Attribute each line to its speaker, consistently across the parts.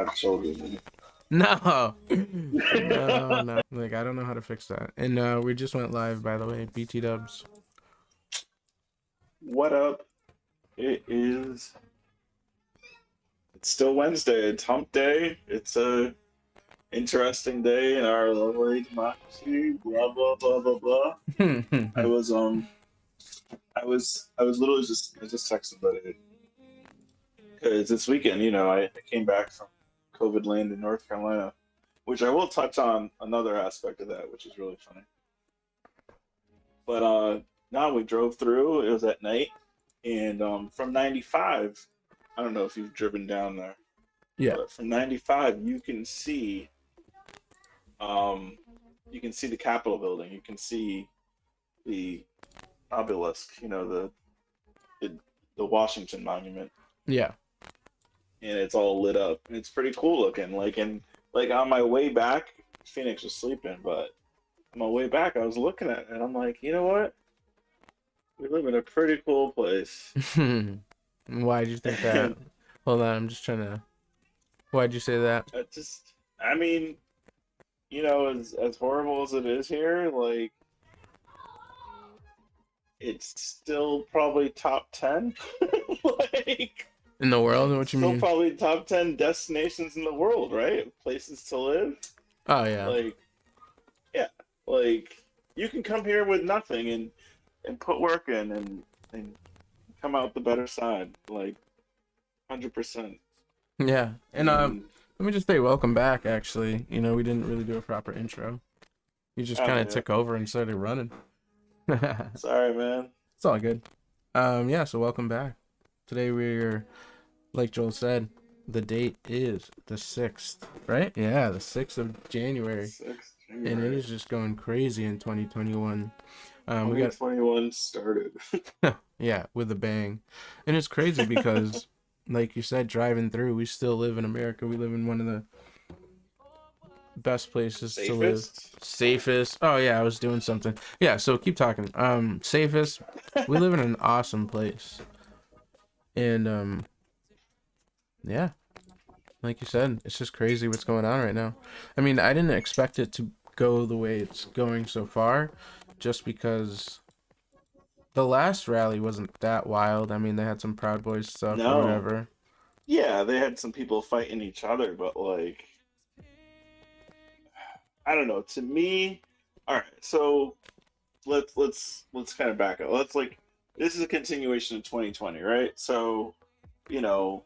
Speaker 1: have children.
Speaker 2: No. No. Like, I don't know how to fix that. And we just went live, by the way. BT dubs.
Speaker 1: What up? It's still Wednesday. It's hump day. It's a interesting day in our lovely democracy. Blah blah blah blah blah. I was I was literally just texting about it because this weekend, I came back from COVID land in North Carolina, which I will touch on another aspect of that, which is really funny. But now we drove through. It was at night, and from 95, I don't know if you've driven down there,
Speaker 2: Yeah.
Speaker 1: but from 95, you can see the Capitol building. You can see the obelisk. The Washington Monument,
Speaker 2: Yeah.
Speaker 1: and it's all lit up. And it's pretty cool looking. Like on my way back, Phoenix was sleeping, but on my way back, I was looking at it, and I'm like, you know what? We live in a pretty cool place.
Speaker 2: Why'd you think that?
Speaker 1: And
Speaker 2: Hold on, I'm just trying to. Why'd you say that?
Speaker 1: I mean, as horrible as it is here, like, it's still probably top 10. Like,
Speaker 2: In the world? What you
Speaker 1: still
Speaker 2: mean?
Speaker 1: probably top 10 destinations in the world, right? Places to live.
Speaker 2: Oh, yeah.
Speaker 1: Like, yeah, like, you can come here with nothing and put work in and come out the better side, like, 100%.
Speaker 2: Yeah. And
Speaker 1: And,
Speaker 2: let me just say welcome back, actually. We didn't really do a proper intro. You just kind of
Speaker 1: yeah.
Speaker 2: took over and started running. It's
Speaker 1: Sorry, man.
Speaker 2: all good. Yeah, so welcome back. Today we're, like Joel said, the date is the 6th, right? Yeah, the 6th of January.
Speaker 1: 6th
Speaker 2: And it
Speaker 1: January.
Speaker 2: is just going crazy in 2021. We got
Speaker 1: 2021 started.
Speaker 2: Yeah, with a bang. And it's crazy because, like you said, driving through, we still live in America. We live in one of the best places to live.
Speaker 1: Safest?
Speaker 2: Safest. Oh yeah, I was doing something. Yeah, so keep talking. Safest. We live in an awesome place. And yeah, like you said, it's just crazy what's going on right now. I mean, I didn't expect it to go the way it's going so far, just because the last rally wasn't that wild. I mean, they had some Proud Boys stuff or
Speaker 1: No.
Speaker 2: whatever.
Speaker 1: Yeah, they had some people fighting each other, but like, I don't know. To me, all right. So let's kind of back up. This is a continuation of 2020, right? So, you know,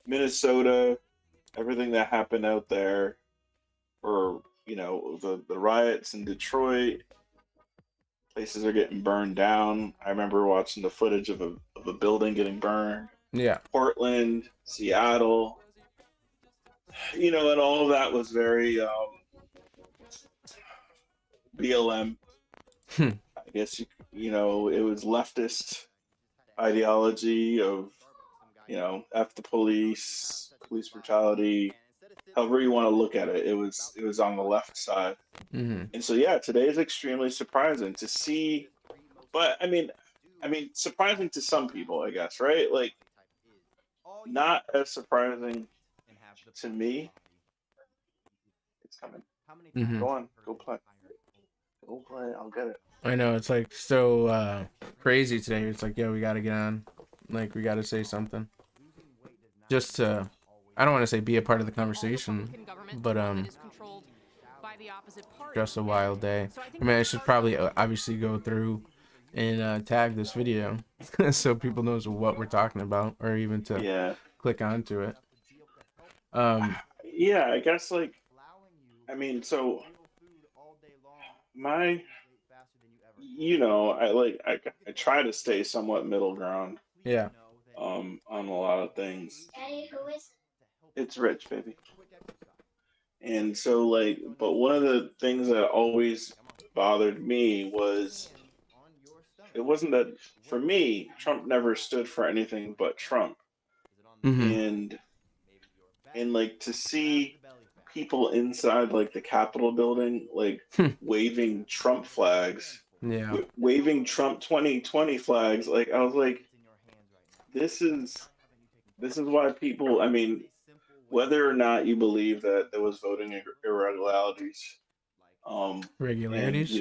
Speaker 1: Minnesota, everything that happened out there, or the riots in Detroit, places are getting burned down. I remember watching the footage of a building getting burned.
Speaker 2: Yeah.
Speaker 1: Portland, Seattle, and all of that was very BLM.
Speaker 2: Hmm.
Speaker 1: I guess it was leftist ideology of F the police brutality, however you want to look at it. It was on the left side.
Speaker 2: Mm-hmm.
Speaker 1: And so yeah, today is extremely surprising to see, but I mean surprising to some people, I guess, right? Like, not as surprising to me. It's coming.
Speaker 2: Mm-hmm.
Speaker 1: Go on, go play. Go play, I'll get it.
Speaker 2: I know, it's like so crazy today. It's like, yeah, we gotta get on. Like, we gotta say something. Just to, I don't want to say be a part of the conversation, but just a wild day. I mean, I should probably obviously go through and tag this video so people knows what we're talking about, or even to
Speaker 1: Yeah.
Speaker 2: click onto it.
Speaker 1: Yeah, I guess, like, I mean, so my I try to stay somewhat middle ground
Speaker 2: Yeah.
Speaker 1: on a lot of things. It's Rich, baby. And so, like, but one of the things that always bothered me was, it wasn't that, for me, Trump never stood for anything but Trump.
Speaker 2: Mm-hmm.
Speaker 1: And like, to see people inside, like, the Capitol building, like, waving Trump flags,
Speaker 2: Yeah.
Speaker 1: waving Trump 2020 flags, like, I was like, this is this is why people. I mean, whether or not you believe that there was voting irregularities, um, and
Speaker 2: Regularities.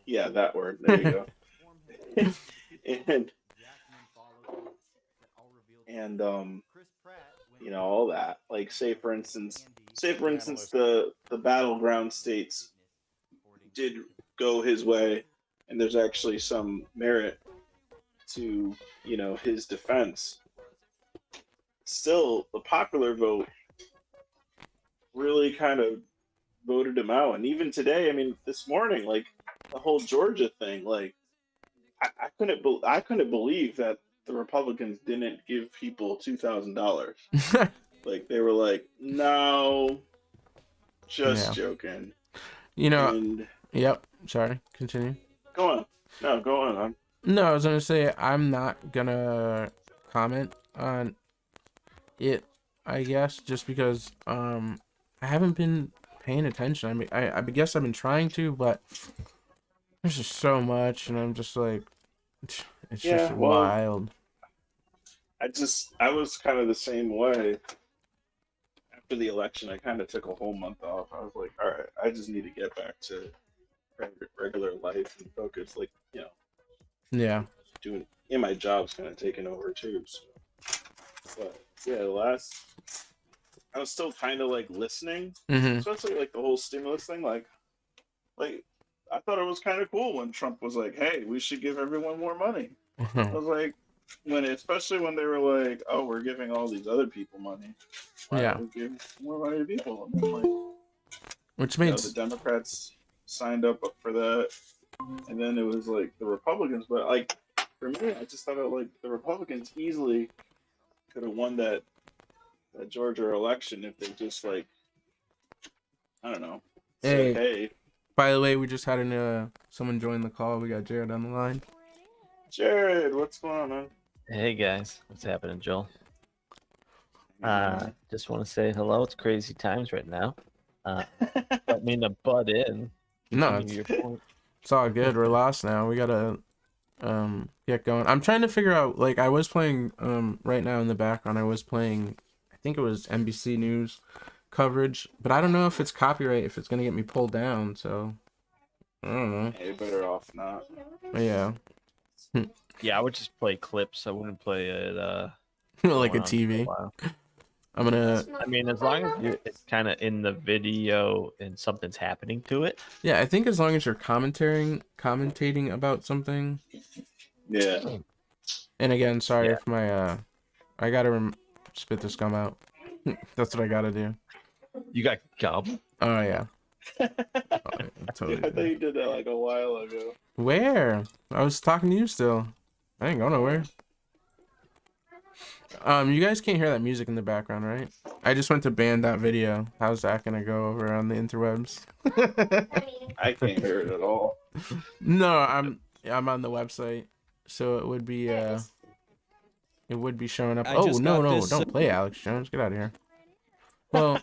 Speaker 1: yeah, that word. There you go. and and all that. Like, say for instance, the battleground states did go his way, and there's actually some merit to his defense. Still, the popular vote really kind of voted him out, and even today, I mean, this morning, like the whole Georgia thing, like I couldn't believe that the Republicans didn't give people $2,000. Like they were like, no, just
Speaker 2: Yeah.
Speaker 1: joking.
Speaker 2: You know.
Speaker 1: And
Speaker 2: Yep. Sorry. Continue.
Speaker 1: go on, no, go on.
Speaker 2: No, I was gonna say I'm not gonna comment on it. I guess just because I haven't been paying attention. I mean, I guess I've been trying to, but there's just so much, and I'm just like, it's just
Speaker 1: Yeah, well,
Speaker 2: wild.
Speaker 1: I was kind of the same way after the election. I kind of took a whole month off. I was like, all right, I just need to get back to regular life and focus. Like,
Speaker 2: Yeah.
Speaker 1: doing and my job's kind of taking over too. So. But yeah, the last I was still kind of like listening,
Speaker 2: Mm-hmm.
Speaker 1: especially like the whole stimulus thing. Like I thought it was kind of cool when Trump was like, "Hey, we should give everyone more money." I was like, especially when they were like, "Oh, we're giving all these other people money. Why
Speaker 2: Yeah.
Speaker 1: don't we give more money to people?" And then, like,
Speaker 2: Which
Speaker 1: the
Speaker 2: means
Speaker 1: Democrats signed up for that, and then it was like the Republicans. But like for me, I just thought like the Republicans easily could have won that Georgia election if they just like I don't know said,
Speaker 2: hey.
Speaker 1: "Hey,
Speaker 2: By the way, we just had someone join the call. We got Jared on the line.
Speaker 1: Jared, what's going on, man?"
Speaker 3: Hey guys, what's happening, Joel? Just want to say hello. It's crazy times right now. Don't mean to butt in.
Speaker 2: No,
Speaker 3: Continue your point.
Speaker 2: it's all good. We're lost now. We gotta get going. I'm trying to figure out, like, I was playing right now in the background. I was playing, I think it was NBC News coverage, but I don't know if it's copyright, if it's gonna get me pulled down. So I don't know.
Speaker 1: Hey, better off not.
Speaker 2: But yeah.
Speaker 3: Yeah, I would just play clips. I wouldn't play it.
Speaker 2: Like a
Speaker 3: going on for
Speaker 2: TV.
Speaker 3: while.
Speaker 2: I'm gonna.
Speaker 3: I mean, as long as it's kind of in the video and something's happening to it.
Speaker 2: Yeah, I think as long as you're commentating about something.
Speaker 1: Yeah.
Speaker 2: And again, sorry
Speaker 3: Yeah.
Speaker 2: if my I gotta spit this gum out. That's what I gotta do.
Speaker 3: You got gum?
Speaker 2: Oh yeah. Oh, yeah,
Speaker 1: I thought you did that like a while ago.
Speaker 2: Where? I was talking to you still. I ain't going nowhere. You guys can't hear that music in the background, right? I just went to ban that video. How's that gonna go over on the interwebs?
Speaker 1: I can't hear it at all.
Speaker 2: No, I'm on the website, so it would be showing up. Oh no, don't play Alex Jones. Get out of here. Well,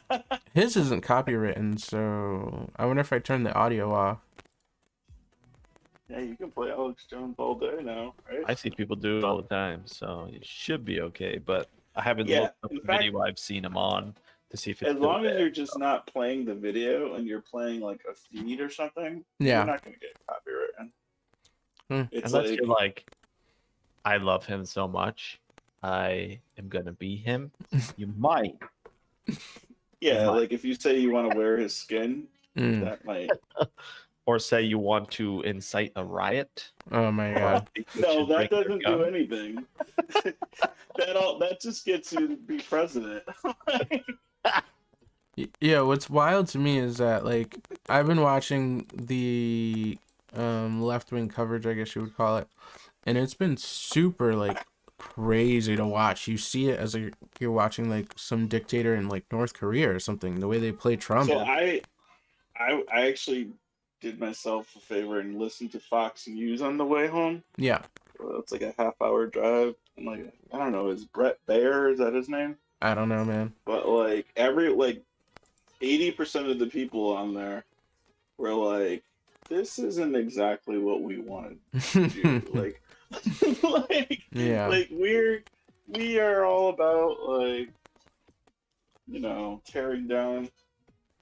Speaker 2: his isn't copywritten, so I wonder if I turn the audio off.
Speaker 1: Yeah, you can play Alex Jones all day now, right?
Speaker 3: I see people do it all the time, so it should be okay. But I haven't
Speaker 1: Yeah,
Speaker 3: looked up
Speaker 1: in
Speaker 3: the
Speaker 1: fact-
Speaker 3: video I've seen him on to see if it's
Speaker 1: As
Speaker 3: still
Speaker 1: long as
Speaker 3: there.
Speaker 1: you're just not playing the video and you're playing like a feed or something,
Speaker 2: Yeah.
Speaker 1: you're not gonna get copywritten. It's
Speaker 3: Unless
Speaker 1: like,
Speaker 3: you're like, I love him so much, I am gonna be him. You might.
Speaker 1: yeah, like if you say you want to wear his skin,
Speaker 2: Mm.
Speaker 1: that might.
Speaker 3: Or say you want to incite a riot.
Speaker 2: Oh my god.
Speaker 1: No, that doesn't do anything. that just gets you to be president.
Speaker 2: Yeah, what's wild to me is that, like, I've been watching the left-wing coverage, I guess you would call it, and it's been super, like, crazy to watch. You see it as you're watching, like, some dictator in, like, North Korea or something, the way they play Trump.
Speaker 1: So I actually did myself a favor and listened to Fox News on the way home.
Speaker 2: Yeah.
Speaker 1: Well, it's like a half-hour drive. And like, I don't know, is Brett Baer, is that his name?
Speaker 2: I don't know, man.
Speaker 1: But like 80% of the people on there were like, this isn't exactly what we wanted to do. like
Speaker 2: Yeah.
Speaker 1: like we are all about like, tearing down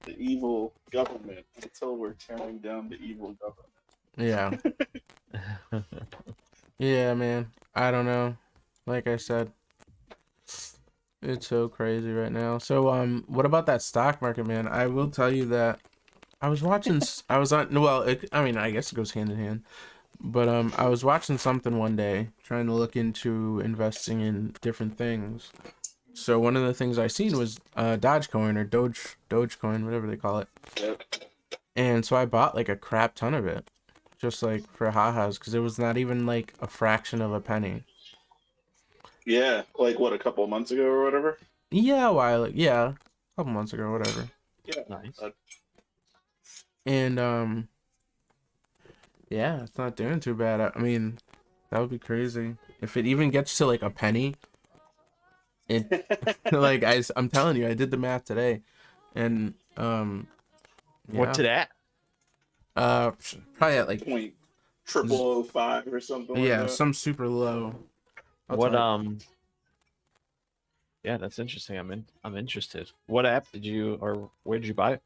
Speaker 1: the evil government until we're tearing down the evil government.
Speaker 2: Yeah. Yeah, man. I don't know. Like I said, it's so crazy right now. So, what about that stock market, man? I will tell you that I was watching. I was on. Well, I mean, I guess it goes hand in hand. But I was watching something one day, trying to look into investing in different things. So one of the things I seen was Dogecoin or Dogecoin, whatever they call it.
Speaker 1: Yep.
Speaker 2: And so I bought like a crap ton of it, just like for ha-has, because it was not even like a fraction of a penny.
Speaker 1: Yeah, like what, a couple of months ago or whatever?
Speaker 2: Yeah, a couple months ago, whatever.
Speaker 1: Yeah.
Speaker 3: Nice.
Speaker 2: And yeah, it's not doing too bad. I mean, that would be crazy if it even gets to like a penny. It like I'm telling you, I did the math today, and
Speaker 3: What to that?
Speaker 2: probably at like
Speaker 1: Point 0005 or something like
Speaker 2: yeah,
Speaker 1: that.
Speaker 2: some super low.
Speaker 3: What Yeah, that's interesting. I'm interested. What app did you or where did you buy it?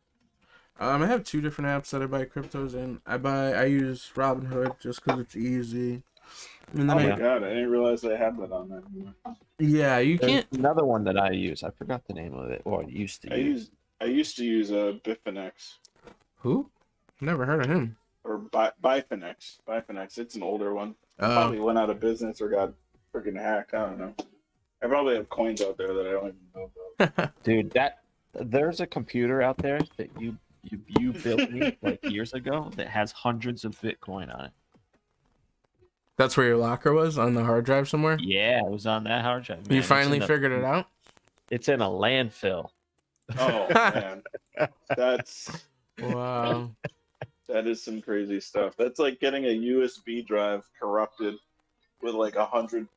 Speaker 2: I have two different apps that I buy cryptos in. I use Robinhood just because it's easy, and
Speaker 1: Oh
Speaker 2: then
Speaker 1: my god, I didn't realize they had that on there.
Speaker 2: yeah, you
Speaker 3: There's
Speaker 2: can't.
Speaker 3: another one that I use. I forgot the name of it. Or I used to use.
Speaker 1: I used to use Bifinex
Speaker 2: Who? Never heard of him.
Speaker 1: or Bifinex. Bifinex. It's an older one.
Speaker 2: Oh.
Speaker 1: Probably went out of business or got freaking hacked. I don't know. I probably have coins out there that I don't even know about.
Speaker 3: Dude, there's a computer out there that you built me like years ago that has hundreds of Bitcoin on it.
Speaker 2: That's where your locker was, on the hard drive somewhere?
Speaker 3: Yeah, it was on that hard drive. Man.
Speaker 2: You finally figured it out?
Speaker 3: It's in a landfill.
Speaker 1: Oh man, that's
Speaker 2: Wow.
Speaker 1: that is some crazy stuff. That's like getting a USB drive corrupted with like 100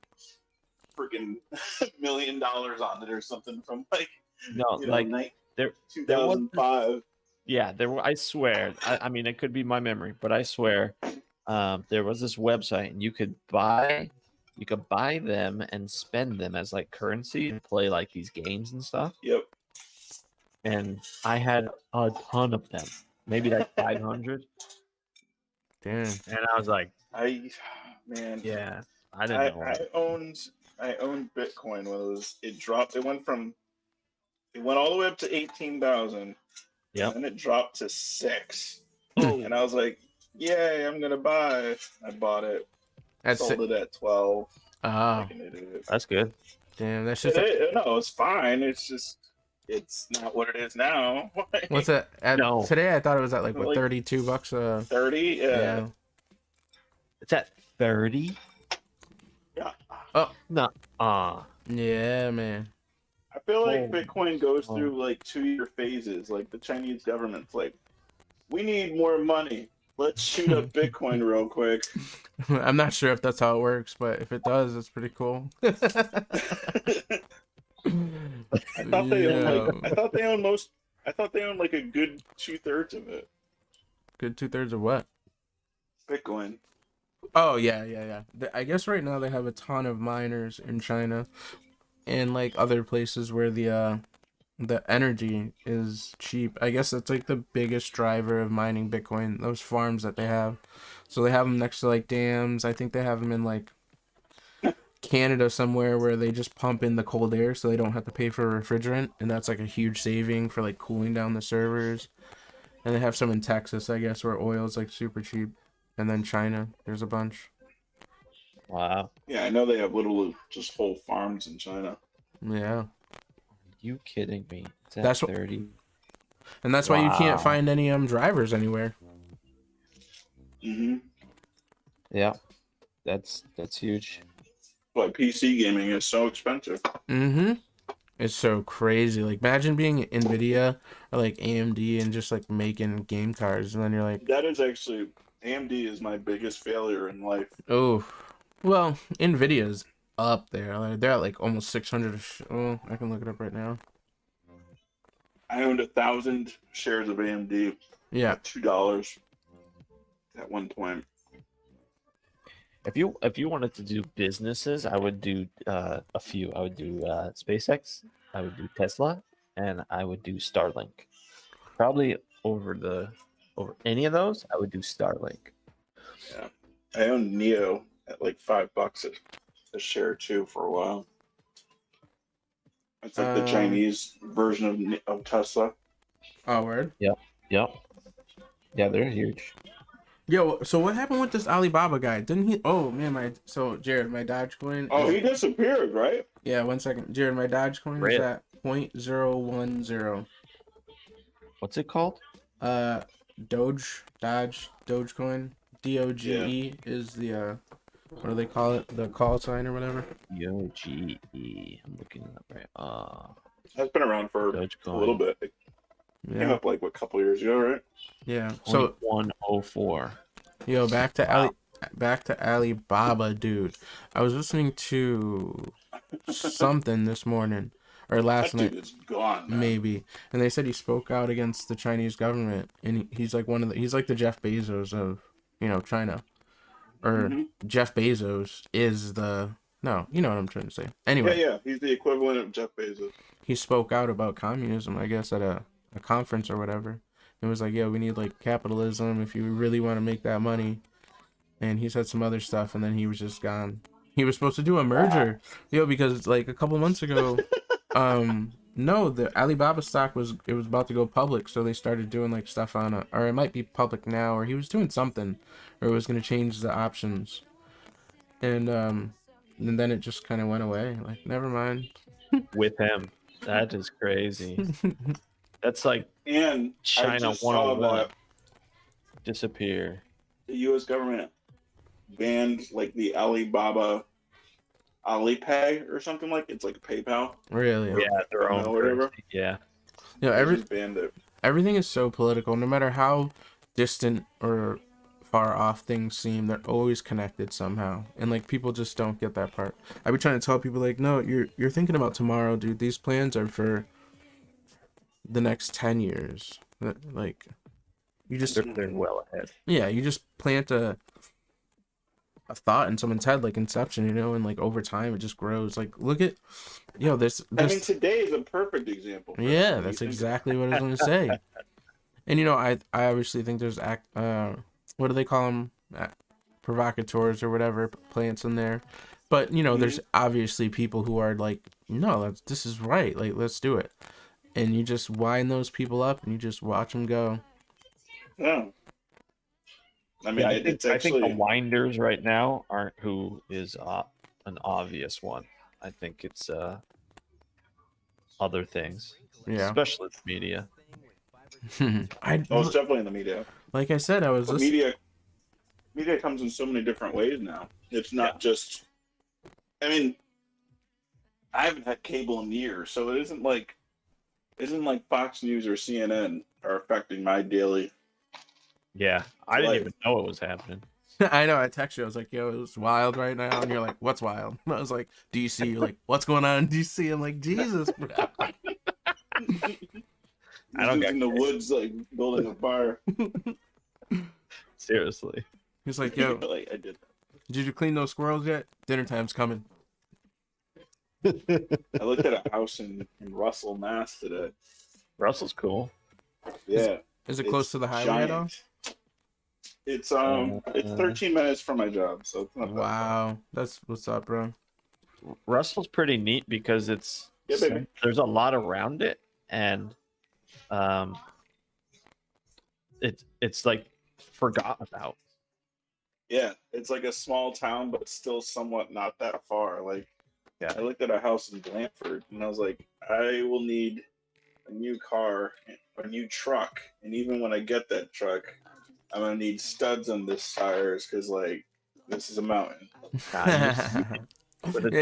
Speaker 1: freaking $1 million on it or something from like
Speaker 3: there
Speaker 1: 2005.
Speaker 3: Yeah, there were. I swear. I mean, it could be my memory, but I swear, there was this website, and you could buy them and spend them as like currency and play like these games and stuff.
Speaker 1: Yep.
Speaker 3: And I had a ton of them, maybe like 500.
Speaker 2: Damn.
Speaker 3: And I was like,
Speaker 1: man,
Speaker 3: yeah, I didn't know.
Speaker 1: I owned Bitcoin when it dropped. It went all the way up to 18,000.
Speaker 3: Yeah.
Speaker 1: And it dropped to 6.
Speaker 3: Oh.
Speaker 1: And I was like, yay, I'm gonna buy. I bought it. Sold it at 12.
Speaker 2: Oh,
Speaker 1: Like an idiot.
Speaker 3: That's good.
Speaker 2: damn, that's just
Speaker 1: No, it's fine. It's not what it is now.
Speaker 2: what's that?
Speaker 3: No.
Speaker 2: Today I thought it was at like what,
Speaker 1: Like
Speaker 2: $32
Speaker 1: 30? Yeah.
Speaker 3: It's at 30.
Speaker 1: Yeah.
Speaker 3: Oh no.
Speaker 2: Yeah, man.
Speaker 1: I feel like Bitcoin goes through like 2-year phases. Like the Chinese government's like, we need more money. Let's shoot up Bitcoin real quick.
Speaker 2: I'm not sure if that's how it works, but if it does, it's pretty cool.
Speaker 1: I thought they owned like a good 2/3 of it.
Speaker 2: Good 2/3 of what?
Speaker 1: Bitcoin.
Speaker 2: Oh yeah. I guess right now they have a ton of miners in China and like other places where the energy is cheap. I guess that's like the biggest driver of mining Bitcoin, those farms that they have. So they have them next to like dams. I think they have them in like Canada somewhere where they just pump in the cold air so they don't have to pay for refrigerant, and that's like a huge saving for like cooling down the servers. And they have some in Texas, I guess, where oil is like super cheap. And then China, there's a bunch.
Speaker 3: Wow.
Speaker 1: Yeah, I know they have just whole farms in China.
Speaker 2: Yeah.
Speaker 3: Are you kidding me? It's at
Speaker 2: That's
Speaker 3: 30.
Speaker 2: And that's why you can't find any drivers anywhere.
Speaker 1: Mm-hmm.
Speaker 3: Yeah. That's huge.
Speaker 1: But PC gaming is so expensive.
Speaker 2: Mm-hmm. It's so crazy. Like, imagine being NVIDIA or like AMD and just like making game cards, and then you're like,
Speaker 1: That is actually AMD is my biggest failure in life.
Speaker 2: oh, well, NVIDIA's up there. They're at like almost 600. Oh, I can look it up right now.
Speaker 1: I owned 1,000 shares of AMD
Speaker 2: Yeah.
Speaker 1: at $2 at one point.
Speaker 3: If you wanted to do businesses, I would do a few. I would do SpaceX, I would do Tesla, and I would do Starlink. Probably over any of those, I would do Starlink.
Speaker 1: Yeah. I owned Neo at like $5 a share too for a while. It's like the Chinese version of Tesla.
Speaker 2: Oh, word.
Speaker 3: Yep. Yeah, they're huge.
Speaker 2: Yo, so what happened with this Alibaba guy? Didn't he? Oh man, Jared, my Dogecoin.
Speaker 1: Oh, he disappeared, right?
Speaker 2: Yeah, 1 second, Jared, my Dogecoin is at 0.010.
Speaker 3: What's it called?
Speaker 2: Dogecoin. DOGE is the what do they call it? The call sign or whatever.
Speaker 3: DOGE. I'm looking it up right.
Speaker 1: That's been around for
Speaker 3: Dogecoin.
Speaker 1: a little bit. It came up like a couple years ago, right?
Speaker 2: Yeah. So
Speaker 3: 104.
Speaker 2: Yo, back to Alibaba, dude. I was listening to something this morning or last night.
Speaker 1: Dude is gone, man.
Speaker 2: Maybe, and they said he spoke out against the Chinese government, and he's like he's like the Jeff Bezos of China, or Jeff Bezos is the you know what I'm trying to say. Anyway,
Speaker 1: Yeah, he's the equivalent of Jeff Bezos.
Speaker 2: He spoke out about communism, I guess, at a conference or whatever. It was like, yeah, we need like capitalism if you really want to make that money. And he said some other stuff, and then he was just gone. He was supposed to do a merger, because like a couple months ago, no, the Alibaba stock was about to go public, so they started doing like stuff on or it might be public now, or he was doing something, or it was going to change the options, and then it just kind of went away. Like, never mind.
Speaker 3: With him, that is crazy. That's like
Speaker 1: And
Speaker 3: China 101 disappear.
Speaker 1: The U.S. government banned like the Alibaba Alipay or something like it's like PayPal.
Speaker 2: Really?
Speaker 3: Yeah, their own
Speaker 1: whatever.
Speaker 3: Yeah.
Speaker 1: Banned it.
Speaker 2: Everything is so political. No matter how distant or far off things seem, they're always connected somehow. And like people just don't get that part. I've been trying to tell people like, no, you're thinking about tomorrow, dude. These plans are for the next 10 years. Like, you just
Speaker 3: They're well ahead.
Speaker 2: Yeah, you just plant a thought in someone's head, like Inception, and like over time it just grows. Like, look at this.
Speaker 1: I mean, today is a perfect example.
Speaker 2: Yeah, that's exactly what I was going to say. And I obviously think there's what do they call them, provocateurs or whatever, plants in there. But there's obviously people who are like, no, this is right. Like, let's do it. And you just wind those people up and you just watch them go.
Speaker 1: Yeah. I mean,
Speaker 3: I think the winders right now aren't who is an obvious one. I think it's other things.
Speaker 2: Yeah.
Speaker 3: Especially the media.
Speaker 1: it's definitely in the media.
Speaker 2: Like I said,
Speaker 1: media comes in so many different ways now. It's not just. I mean, I haven't had cable in years, so it isn't like Fox News or CNN are affecting my daily.
Speaker 3: Yeah, I didn't even know it was happening.
Speaker 2: I know. I texted you. I was like, "Yo, it's wild right now," and you're like, "What's wild?" And I was like, "DC." You're like, "What's going on in DC?" I'm like, "Jesus, bro."
Speaker 1: I don't get in the woods, like building a fire.
Speaker 3: Seriously.
Speaker 2: He's like, "Yo,
Speaker 1: like, I did
Speaker 2: you clean those squirrels yet? Dinner time's coming."
Speaker 1: I looked at a house in Russell, Mass today.
Speaker 3: Russell's cool.
Speaker 1: Yeah.
Speaker 2: Is it close to the highway at all?
Speaker 1: It's 13 minutes from my job, so it's not that
Speaker 2: wow, that's what's up, bro.
Speaker 3: Russell's pretty neat because there's a lot around it, and it's like forgotten about.
Speaker 1: Yeah, it's like a small town, but still somewhat not that far. Like, I looked at a house in Blanford, and I was like, I will need a new car, a new truck, and even when I get that truck, I'm gonna need studs on this tires because like this is a mountain.
Speaker 2: Yeah,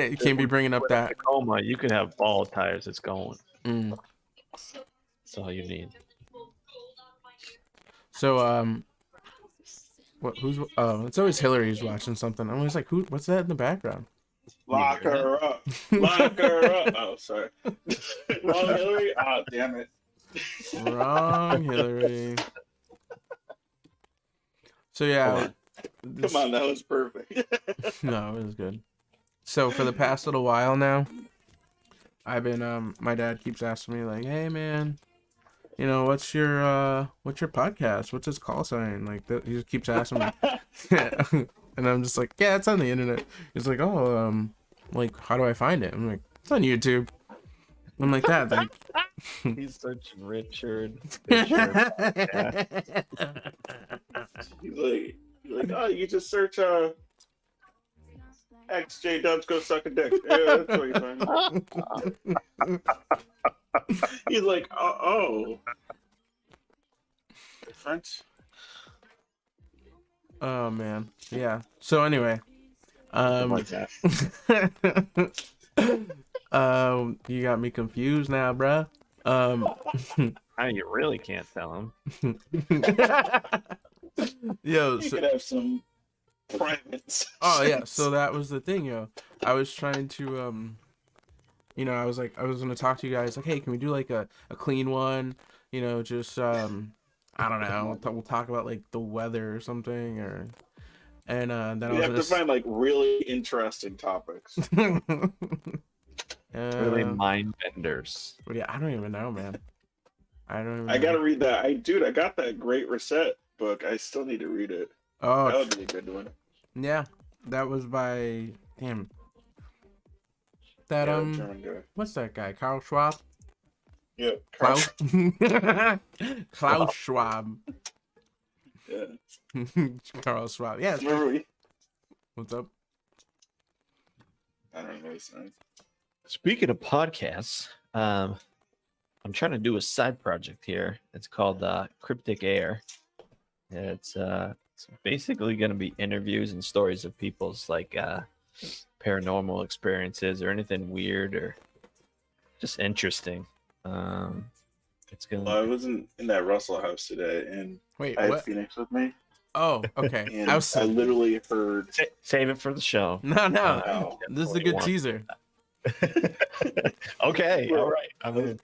Speaker 2: you can't be bringing up that
Speaker 3: Tacoma. You can have ball tires. It's going. That's all you need.
Speaker 2: So it's always Hillary who's watching something. I'm always like, what's that in the background?
Speaker 1: Lock her up. Lock her up. Oh, sorry. Wrong Hillary. Oh, damn it.
Speaker 2: Wrong Hillary. So yeah,
Speaker 1: Come on, that was perfect.
Speaker 2: No, it was good. So for the past little while now, I've been my dad keeps asking me like, "Hey man, you know, what's your podcast? What's his call sign?" Like that, he just keeps asking me. And I'm just like, "Yeah, it's on the internet." He's like, "Oh, like how do I find it?" I'm like, "It's on YouTube." I'm like that, like
Speaker 3: He's searching Richard Fisher.
Speaker 1: He's like, oh, you just search XJ Dubs go suck a dick. Yeah, that's what you find. He's like, oh. Different.
Speaker 2: Oh man. Yeah. So anyway,
Speaker 3: Like that.
Speaker 2: you got me confused now, bruh.
Speaker 3: Now you really can't tell him.
Speaker 2: Yo,
Speaker 1: You could have some private.
Speaker 2: oh yeah, so that was the thing, yo. I was trying to you know, I was gonna talk to you guys like, hey, can we do like a clean one? You know, just I don't know, we'll talk about like the weather or something, or and then
Speaker 1: You
Speaker 2: I
Speaker 1: have to
Speaker 2: was
Speaker 1: find like really interesting topics.
Speaker 2: gonna
Speaker 3: Really mind benders.
Speaker 2: but yeah, I don't even know, man. I don't even
Speaker 1: I
Speaker 2: know.
Speaker 1: gotta read that. I got that Great Reset book. I still need to read it. That
Speaker 2: Oh
Speaker 1: would be a good one.
Speaker 2: yeah, that was by damn that
Speaker 1: Yeah, German guy.
Speaker 2: what's that guy? Carl Schwab?
Speaker 1: Yeah,
Speaker 2: Klaus Klaus Schwab.
Speaker 1: Yeah.
Speaker 2: Carl Schwab. Yeah.
Speaker 1: Remember we?
Speaker 2: What's up?
Speaker 1: I don't know his name.
Speaker 3: Speaking of podcasts, I'm trying to do a side project here. It's called Cryptic Air. It's basically going to be interviews and stories of people's like paranormal experiences or anything weird or just interesting. It's gonna.
Speaker 1: Well, I wasn't in that Russell house today, and
Speaker 2: Wait,
Speaker 1: I had
Speaker 2: what?
Speaker 1: Phoenix with me,
Speaker 2: Oh, okay.
Speaker 1: and
Speaker 2: I was
Speaker 1: I literally heard.
Speaker 3: Save it for the show.
Speaker 2: no.
Speaker 1: Wow.
Speaker 2: This is a good teaser.
Speaker 3: Okay, all right. I'm in.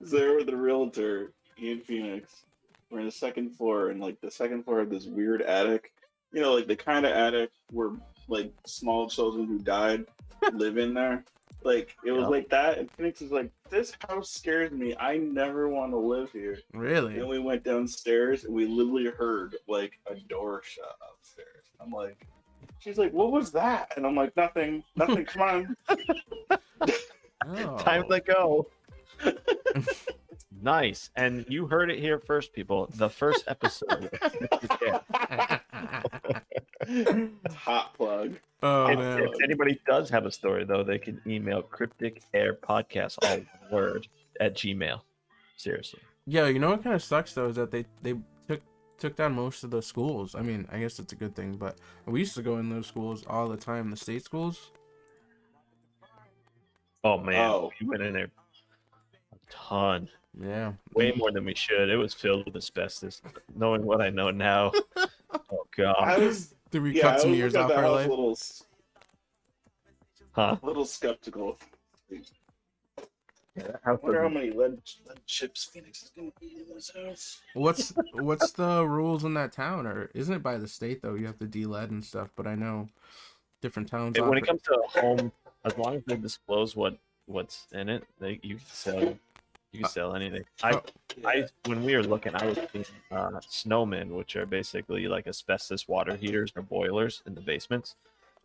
Speaker 1: There with the realtor, in Phoenix. We're in the second floor, and like the second floor had this weird attic. You know, like the kind of attic where like small children who died live in there. Like it was
Speaker 3: Yep.
Speaker 1: like that, and Phoenix was like, "This house scares me. I never want to live here."
Speaker 2: Really?
Speaker 1: Then we went downstairs, and we literally heard like a door shut upstairs. I'm like, she's like, "What was that?" And I'm like, "Nothing. Come on."
Speaker 2: Oh.
Speaker 3: Time to go. Nice. And you heard it here first, people. The first episode.
Speaker 1: Hot plug.
Speaker 2: Oh
Speaker 3: if,
Speaker 2: man.
Speaker 3: if anybody does have a story, though, they can email crypticairpodcast, all one word, at Gmail. Seriously.
Speaker 2: Yeah, you know what kind of sucks though is that they took down most of the schools. I mean, I guess it's a good thing, but we used to go in those schools all the time, the state schools.
Speaker 3: Oh, man.
Speaker 1: Oh.
Speaker 3: We went in there a ton.
Speaker 2: Yeah.
Speaker 3: Way more than we should. It was filled with asbestos. Knowing what I know now. Oh,
Speaker 1: I
Speaker 3: God.
Speaker 1: was
Speaker 2: Did we
Speaker 1: yeah,
Speaker 2: cut
Speaker 1: I
Speaker 2: some
Speaker 1: was
Speaker 2: years
Speaker 1: looking
Speaker 2: off
Speaker 1: at that
Speaker 2: our
Speaker 1: house
Speaker 2: life?
Speaker 3: Huh?
Speaker 1: a little skeptical.
Speaker 3: Yeah, that
Speaker 1: I
Speaker 3: house
Speaker 1: wonder how
Speaker 3: was-
Speaker 1: many lead chips Phoenix is gonna be in this house.
Speaker 2: What's the rules in that town, or isn't it by the state though? You have to de-lead and stuff, but I know different towns.
Speaker 3: when it
Speaker 2: operate-
Speaker 3: comes to home, as long as they disclose what's in it, you can sell. You can sell anything. When we were looking, I was seeing snowmen, which are basically like asbestos water heaters or boilers in the basements.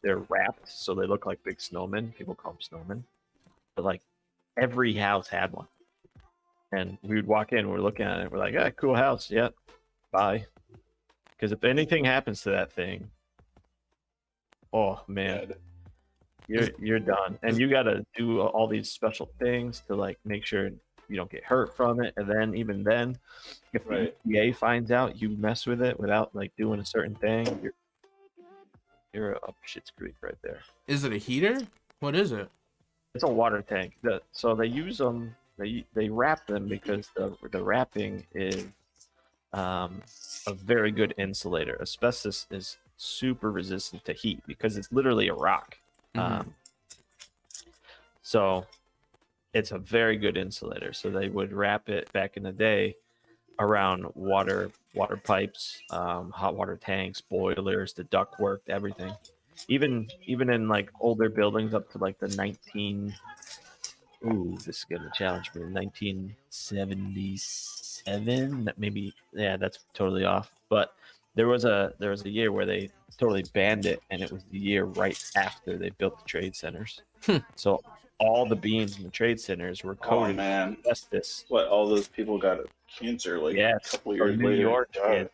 Speaker 3: They're wrapped, so they look like big snowmen. People call them snowmen, but like every house had one. And we would walk in, we're looking at it, we're like, "Yeah, cool house, yeah, bye." Because if anything happens to that thing, oh man, you're done, and you got to do all these special things to like make sure you don't get hurt from it. And then even then, if
Speaker 1: Right.
Speaker 3: the EPA finds out you mess with it without like doing a certain thing, you're up shit's creek right there.
Speaker 2: Is it a heater? What is it?
Speaker 3: It's a water tank. So they use them. They wrap them because the wrapping is a very good insulator. Asbestos is super resistant to heat because it's literally a rock.
Speaker 2: Mhm.
Speaker 3: So it's a very good insulator. So they would wrap it back in the day around water pipes, hot water tanks, boilers, the ductwork, everything. Even in like older buildings up to like the 19. Ooh, this is gonna challenge me. 1977, maybe. Yeah, that's totally off. But there was a year where they totally banned it, and it was the year right after they built the trade centers. So all the beams in the trade centers were
Speaker 1: Oh
Speaker 3: coated
Speaker 1: man,
Speaker 3: with asbestos.
Speaker 1: what? All those people got cancer like a
Speaker 3: Yes,
Speaker 1: couple
Speaker 3: so
Speaker 1: years
Speaker 3: New
Speaker 1: later.
Speaker 3: York
Speaker 1: God.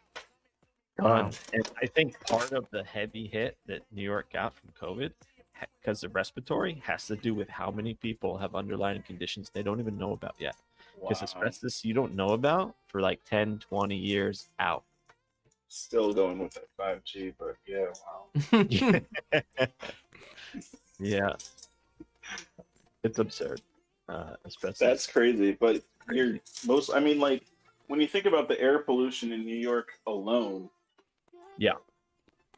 Speaker 3: done. And I think part of the heavy hit that New York got from COVID, because the respiratory, has to do with how many people have underlying conditions they don't even know about yet. Because asbestos you don't know about for like 10, 20 years out.
Speaker 1: Still going with that 5G, but yeah, wow.
Speaker 3: Yeah. It's absurd. Asbestos.
Speaker 1: That's crazy. But I mean, like, when you think about the air pollution in New York alone,
Speaker 3: yeah,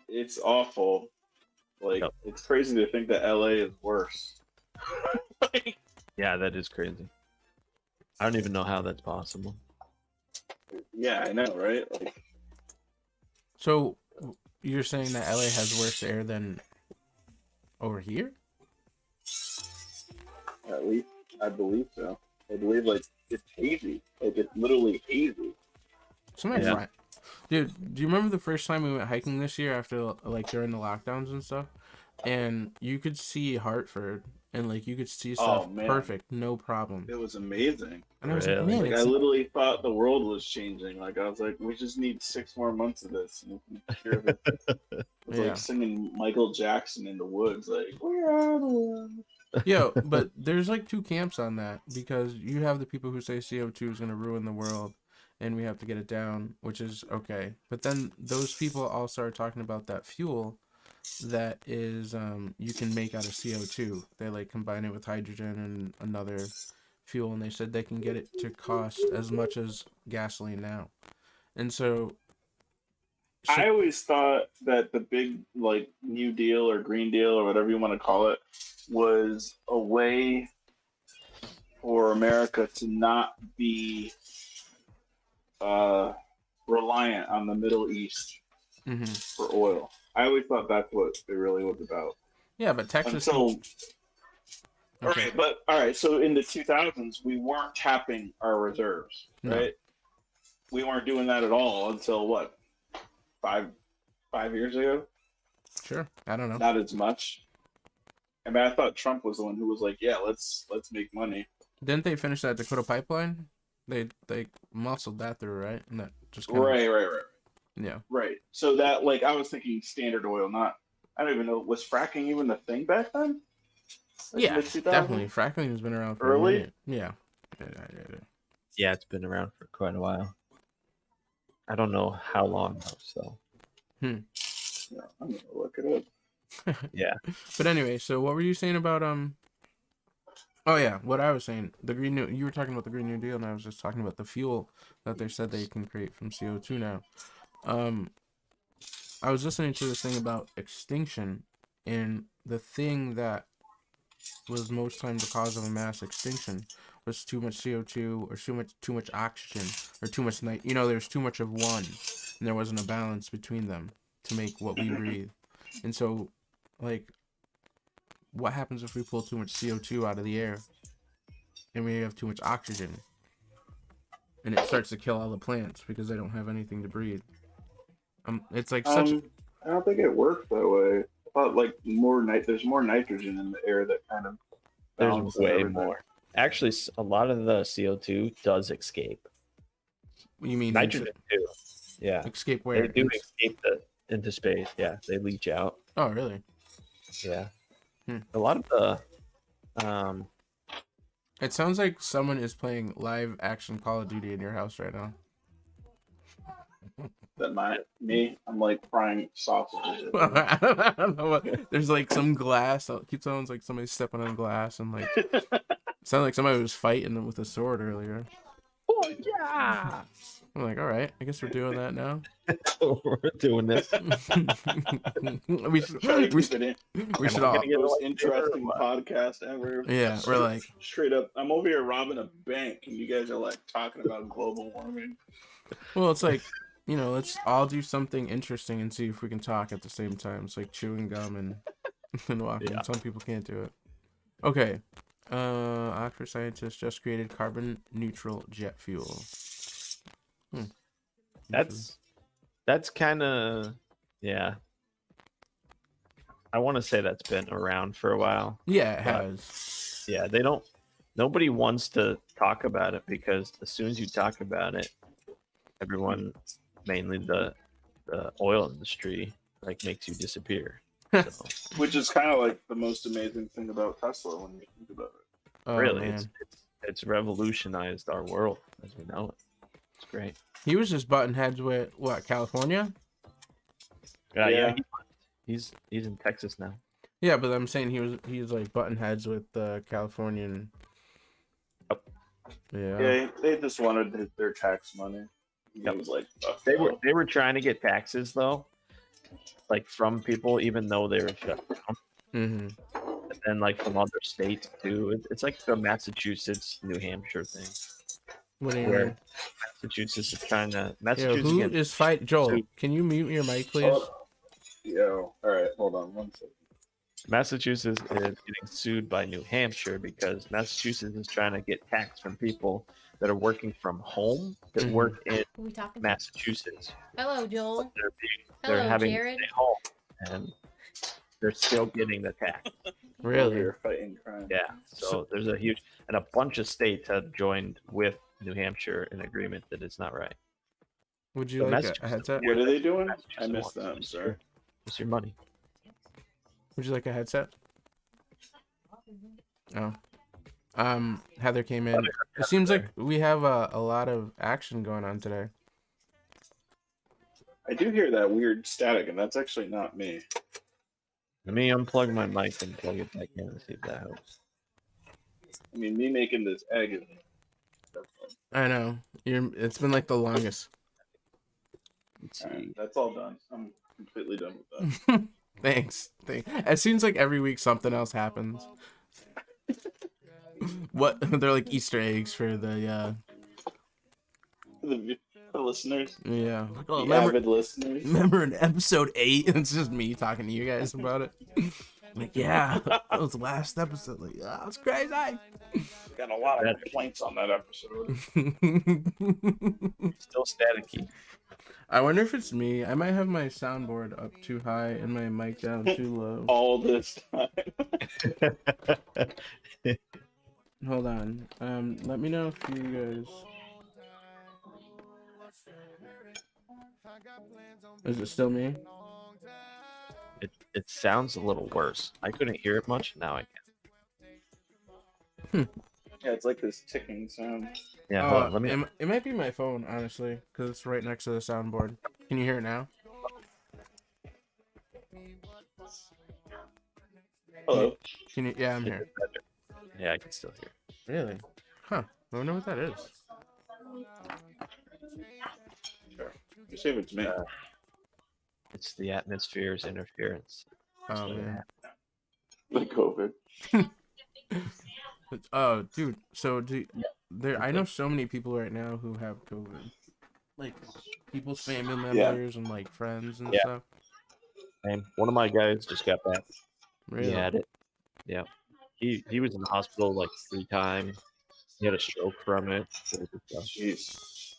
Speaker 1: it's awful. Like, It's crazy to think that LA is worse.
Speaker 3: Yeah, that is crazy. I don't even know how that's possible.
Speaker 1: Yeah, I know, right? Like,
Speaker 2: So you're saying that LA has worse air than over here?
Speaker 1: at least I believe so. I believe like it's hazy. Like it's literally hazy.
Speaker 2: Dude, do you remember the first time we went hiking this year after like during the lockdowns and stuff? And you could see Hartford and like you could see stuff perfect, no problem.
Speaker 1: It was amazing.
Speaker 2: And I was like, man,
Speaker 1: like I literally thought the world was changing. Like I was like, we just need 6 more months of this. And we can cure it. It was like singing Michael Jackson in the woods, like we're out of the woods.
Speaker 2: Yo, but there's like two camps on that because you have the people who say CO2 is going to ruin the world and we have to get it down, which is okay. But then those people all start talking about that fuel that is you can make out of CO2. They like combine it with hydrogen and another fuel, and they said they can get it to cost as much as gasoline now. And so
Speaker 1: I always thought that the big like New Deal or Green Deal or whatever you want to call it was a way for America to not be reliant on the Middle East for oil. I always thought that's what it really was about.
Speaker 2: Yeah, but Texas.
Speaker 1: All right. So in the 2000s, we weren't tapping our reserves, right? We weren't doing that at all until what? 5 years ago?
Speaker 2: Sure. I don't know.
Speaker 1: Not as much. I mean, I thought Trump was the one who was like, "Yeah, let's make money."
Speaker 2: Didn't they finish that Dakota pipeline? They muscled that through, right? And that just
Speaker 1: right.
Speaker 2: Yeah.
Speaker 1: Right. So that like I was thinking Standard Oil, not I don't even know, was fracking even a thing back then?
Speaker 2: Like definitely. Fracking has been around for a minute. Yeah.
Speaker 3: Yeah, it's been around for quite a while. I don't know how long though, so.
Speaker 1: Yeah, I'm gonna look it up.
Speaker 3: Yeah.
Speaker 2: But anyway, so what were you saying about Oh yeah, what I was saying, you were talking about the Green New Deal, and I was just talking about the fuel that they said they can create from CO2 now. I was listening to this thing about extinction, and the thing that was most time the cause of a mass extinction was too much CO2 or too much oxygen or too much there's too much of one, and there wasn't a balance between them to make what we breathe. And so, like, what happens if we pull too much CO2 out of the air and we have too much oxygen? And it starts to kill all the plants because they don't have anything to breathe. It's like such.
Speaker 1: I don't think it works that way. I thought like there's more nitrogen in the air that kind of.
Speaker 3: There's way more. Actually, a lot of the CO2 does escape.
Speaker 2: You mean
Speaker 3: nitrogen too? Yeah.
Speaker 2: Escape where?
Speaker 3: They do escape into space. Yeah, they leach out.
Speaker 2: Oh, really?
Speaker 3: Yeah. A lot of the.
Speaker 2: It sounds like someone is playing live action Call of Duty in your house right now.
Speaker 1: Me? I'm like frying sausages.
Speaker 2: I don't know what. There's like some glass. It keeps sounding like somebody's stepping on glass and like. It sounded like somebody was fighting with a sword earlier.
Speaker 3: yeah.
Speaker 2: I'm like, all right, I guess we're doing that now.
Speaker 3: We're doing this.
Speaker 2: we should,
Speaker 1: Try to
Speaker 2: we
Speaker 1: keep it in.
Speaker 2: we should
Speaker 3: I
Speaker 2: all,
Speaker 3: gonna get a
Speaker 1: Most
Speaker 3: lightsaber or
Speaker 1: interesting
Speaker 3: what?
Speaker 1: podcast ever.
Speaker 2: yeah, we're like,
Speaker 1: Straight up, I'm over here robbing a bank, and you guys are like talking about global warming.
Speaker 2: well, it's like, let's all do something interesting and see if we can talk at the same time. It's like chewing gum and and walking.
Speaker 3: Yeah.
Speaker 2: Some people can't do it. Okay. Oxford scientists just created carbon neutral jet fuel.
Speaker 3: That's kind of, yeah. I want to say that's been around for a while.
Speaker 2: Yeah, it
Speaker 3: but,
Speaker 2: has.
Speaker 3: Yeah, nobody wants to talk about it because as soon as you talk about it, everyone, mainly the oil industry, like makes you disappear. So,
Speaker 1: Which is kind of like the most amazing thing about Tesla when you think about it.
Speaker 2: Oh,
Speaker 3: really,
Speaker 2: man.
Speaker 3: it's revolutionized our world as we know it. It's great.
Speaker 2: He was just butting heads with what, California?
Speaker 3: Yeah. He's in Texas now.
Speaker 2: Yeah, but I'm saying he's like butting heads with Californian.
Speaker 3: Yep.
Speaker 2: Yeah.
Speaker 1: Yeah, they just wanted their tax money. He was like, fuck
Speaker 3: They
Speaker 1: no.
Speaker 3: were trying to get taxes though, like from people, even though they were shut down.
Speaker 2: Mm-hmm.
Speaker 3: And then like from other states too. It's like the Massachusetts, New Hampshire thing.
Speaker 2: What do you
Speaker 3: Where
Speaker 2: mean?
Speaker 3: Massachusetts is trying to
Speaker 2: Yo,
Speaker 3: Massachusetts
Speaker 2: who
Speaker 3: again.
Speaker 2: is fight? Joel, can you mute your mic, please?
Speaker 1: Yo, all right, hold on one second.
Speaker 3: Massachusetts is getting sued by New Hampshire because Massachusetts is trying to get tax from people that are working from home that
Speaker 2: Mhm.
Speaker 3: work in
Speaker 4: Who we talking to?
Speaker 3: Massachusetts.
Speaker 4: Hello, Joel.
Speaker 3: They're
Speaker 4: Hello,
Speaker 3: having
Speaker 4: Jared.
Speaker 3: to stay home and they're still getting the tax.
Speaker 2: Really?
Speaker 1: You're fighting crime.
Speaker 3: Yeah. So there's a huge, and a bunch of states have joined with New Hampshire in agreement that it's not right.
Speaker 2: Would you
Speaker 3: So
Speaker 2: like a
Speaker 3: Massachusetts-
Speaker 2: headset?
Speaker 1: What are they doing? I
Speaker 3: Massachusetts
Speaker 1: missed
Speaker 3: wants
Speaker 1: that. I'm
Speaker 3: it's
Speaker 1: sorry.
Speaker 3: your- It's your money.
Speaker 2: Would you like a headset? Oh. Heather came in. It seems like we have a lot of action going on today.
Speaker 1: I do hear that weird static, and that's actually not me.
Speaker 3: Let me unplug my mic and plug it back in and see if that helps.
Speaker 1: I mean, me making this egg is.
Speaker 2: I know. It's been like the longest.
Speaker 3: Let's
Speaker 1: All right,
Speaker 3: see.
Speaker 1: that's all done. I'm completely done with that.
Speaker 2: Thanks. It seems like every week something else happens. What? They're like Easter eggs for the
Speaker 1: The listeners,
Speaker 2: yeah. Oh,
Speaker 1: the avid listeners.
Speaker 2: remember in episode 8? It's just me talking to you guys about it. Like, yeah, that was the last episode. Like, oh, it's crazy.
Speaker 1: Got a lot of complaints on that episode.
Speaker 3: Still staticky.
Speaker 2: I wonder if it's me. I might have my soundboard up too high and my mic down too low.
Speaker 1: All this time.
Speaker 2: Hold on. Let me know if you guys. Is it still me?
Speaker 3: It sounds a little worse. I couldn't hear it much. Now I can.
Speaker 1: Yeah, it's like this ticking sound.
Speaker 3: Yeah, hold on. Let me.
Speaker 2: It might be my phone, honestly, because it's right next to the soundboard. Can you hear it now?
Speaker 1: Hello.
Speaker 2: Can you? Yeah, I'm here.
Speaker 3: Yeah, I can still hear.
Speaker 2: Really? Huh. I wonder what that is.
Speaker 1: Sure. You say if it's me.
Speaker 3: It's the atmosphere's interference.
Speaker 2: Oh man.
Speaker 1: The COVID.
Speaker 2: Oh, dude. So I know so many people right now who have COVID. Like people's family members and like friends and stuff.
Speaker 3: And one of my guys just got back.
Speaker 2: Really?
Speaker 3: He had it. Yeah. He was in the hospital like 3 times. He had a stroke from it.
Speaker 1: Jeez.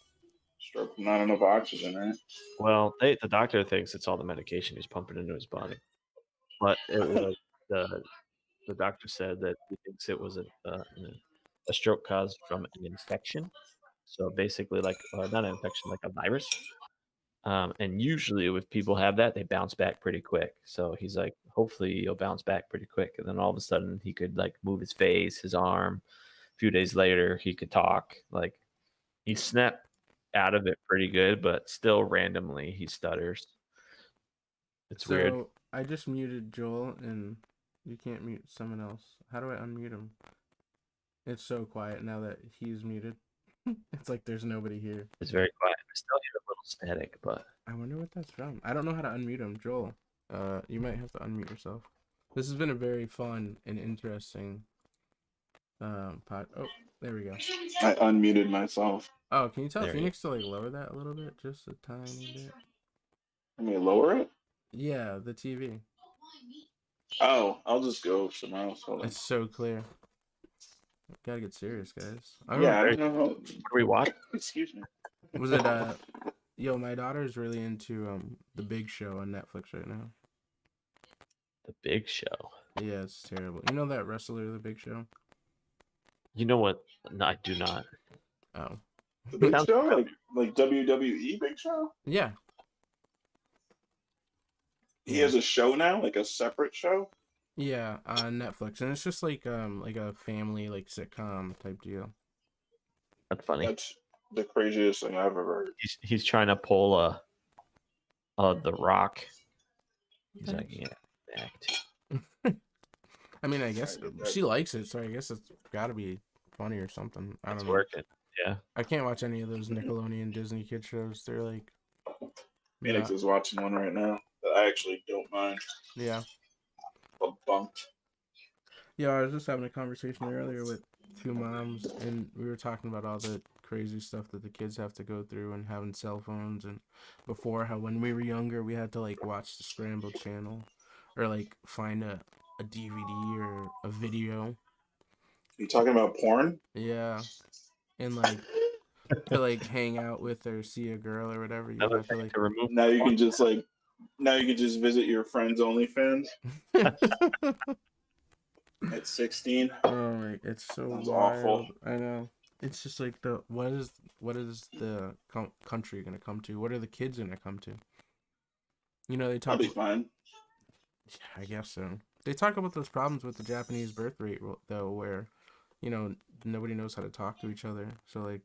Speaker 1: Stroke, not enough oxygen, right?
Speaker 3: Well, the doctor thinks it's all the medication he's pumping into his body, but it was the doctor said that he thinks it was a stroke caused from an infection. So basically, like not an infection, like a virus. And usually, if people have that, they bounce back pretty quick. So he's like, hopefully, he'll bounce back pretty quick. And then all of a sudden, he could like move his face, his arm. A few days later, he could talk. Like he snapped out of it pretty good, but still randomly he stutters. It's weird.
Speaker 2: So I just muted Joel, and you can't mute someone else. How do I unmute him? It's so quiet now that he's muted. It's like there's nobody here.
Speaker 3: It's very quiet. I still hear a little static, but
Speaker 2: I wonder what that's from. I don't know how to unmute him. Joel, you might have to unmute yourself. This has been a very fun and interesting pod. Oh, there we go.
Speaker 1: I unmuted myself.
Speaker 2: Oh, can you tell
Speaker 3: There you
Speaker 2: Phoenix to like lower that a little bit? Just a tiny bit.
Speaker 1: Let me lower it.
Speaker 2: Yeah, the TV.
Speaker 1: Oh, I'll just go somewhere else. Hold on.
Speaker 2: It's so clear. Gotta get serious, guys. I
Speaker 1: Yeah, I
Speaker 2: remember,
Speaker 1: don't know.
Speaker 3: what do we watch?
Speaker 1: Excuse me.
Speaker 2: was it yo, my daughter's really into The Big Show on Netflix right now.
Speaker 3: The Big Show.
Speaker 2: Yeah, it's terrible. You know that wrestler, The Big Show?
Speaker 3: You know what? No, I do not.
Speaker 2: Oh.
Speaker 1: The Big
Speaker 3: Sounds-
Speaker 1: Show, like WWE Big Show.
Speaker 2: Yeah.
Speaker 1: He
Speaker 2: Yeah.
Speaker 1: has a show now, like a separate show.
Speaker 2: Yeah, on Netflix. And it's just like a family like sitcom type deal.
Speaker 3: That's funny.
Speaker 1: That's the craziest thing I've ever heard.
Speaker 3: He's trying to pull The Rock. He's like, yeah, act.
Speaker 2: I mean, I guess
Speaker 1: Sorry, that-
Speaker 2: she likes it, so I guess it's gotta be funny or something. I
Speaker 3: It's
Speaker 2: don't know.
Speaker 3: working. Yeah.
Speaker 2: I can't watch any of those Nickelodeon Disney kid shows. They're like
Speaker 1: Phoenix is watching one right now that I actually don't mind.
Speaker 2: yeah.
Speaker 1: Bumped.
Speaker 2: Yeah, I was just having a conversation earlier with two moms, and we were talking about all the crazy stuff that the kids have to go through and having cell phones, and before how when we were younger we had to like watch the scrambled channel or like find a DVD or a video.
Speaker 1: You talking about porn?
Speaker 2: Yeah, and like to like hang out with or see a girl or whatever, you
Speaker 3: Another
Speaker 2: have to
Speaker 3: thing
Speaker 2: like
Speaker 3: to remove.
Speaker 1: Now you can just visit your friend's OnlyFans at 16.
Speaker 2: Oh my, it's so
Speaker 1: Sounds
Speaker 2: wild.
Speaker 1: awful.
Speaker 2: I know. It's just like what is the country gonna come to? What are the kids gonna come to? You know, they
Speaker 1: That'll
Speaker 2: talk.
Speaker 1: be fine.
Speaker 2: Yeah, I guess so. They talk about those problems with the Japanese birth rate though, where you know nobody knows how to talk to each other. So like,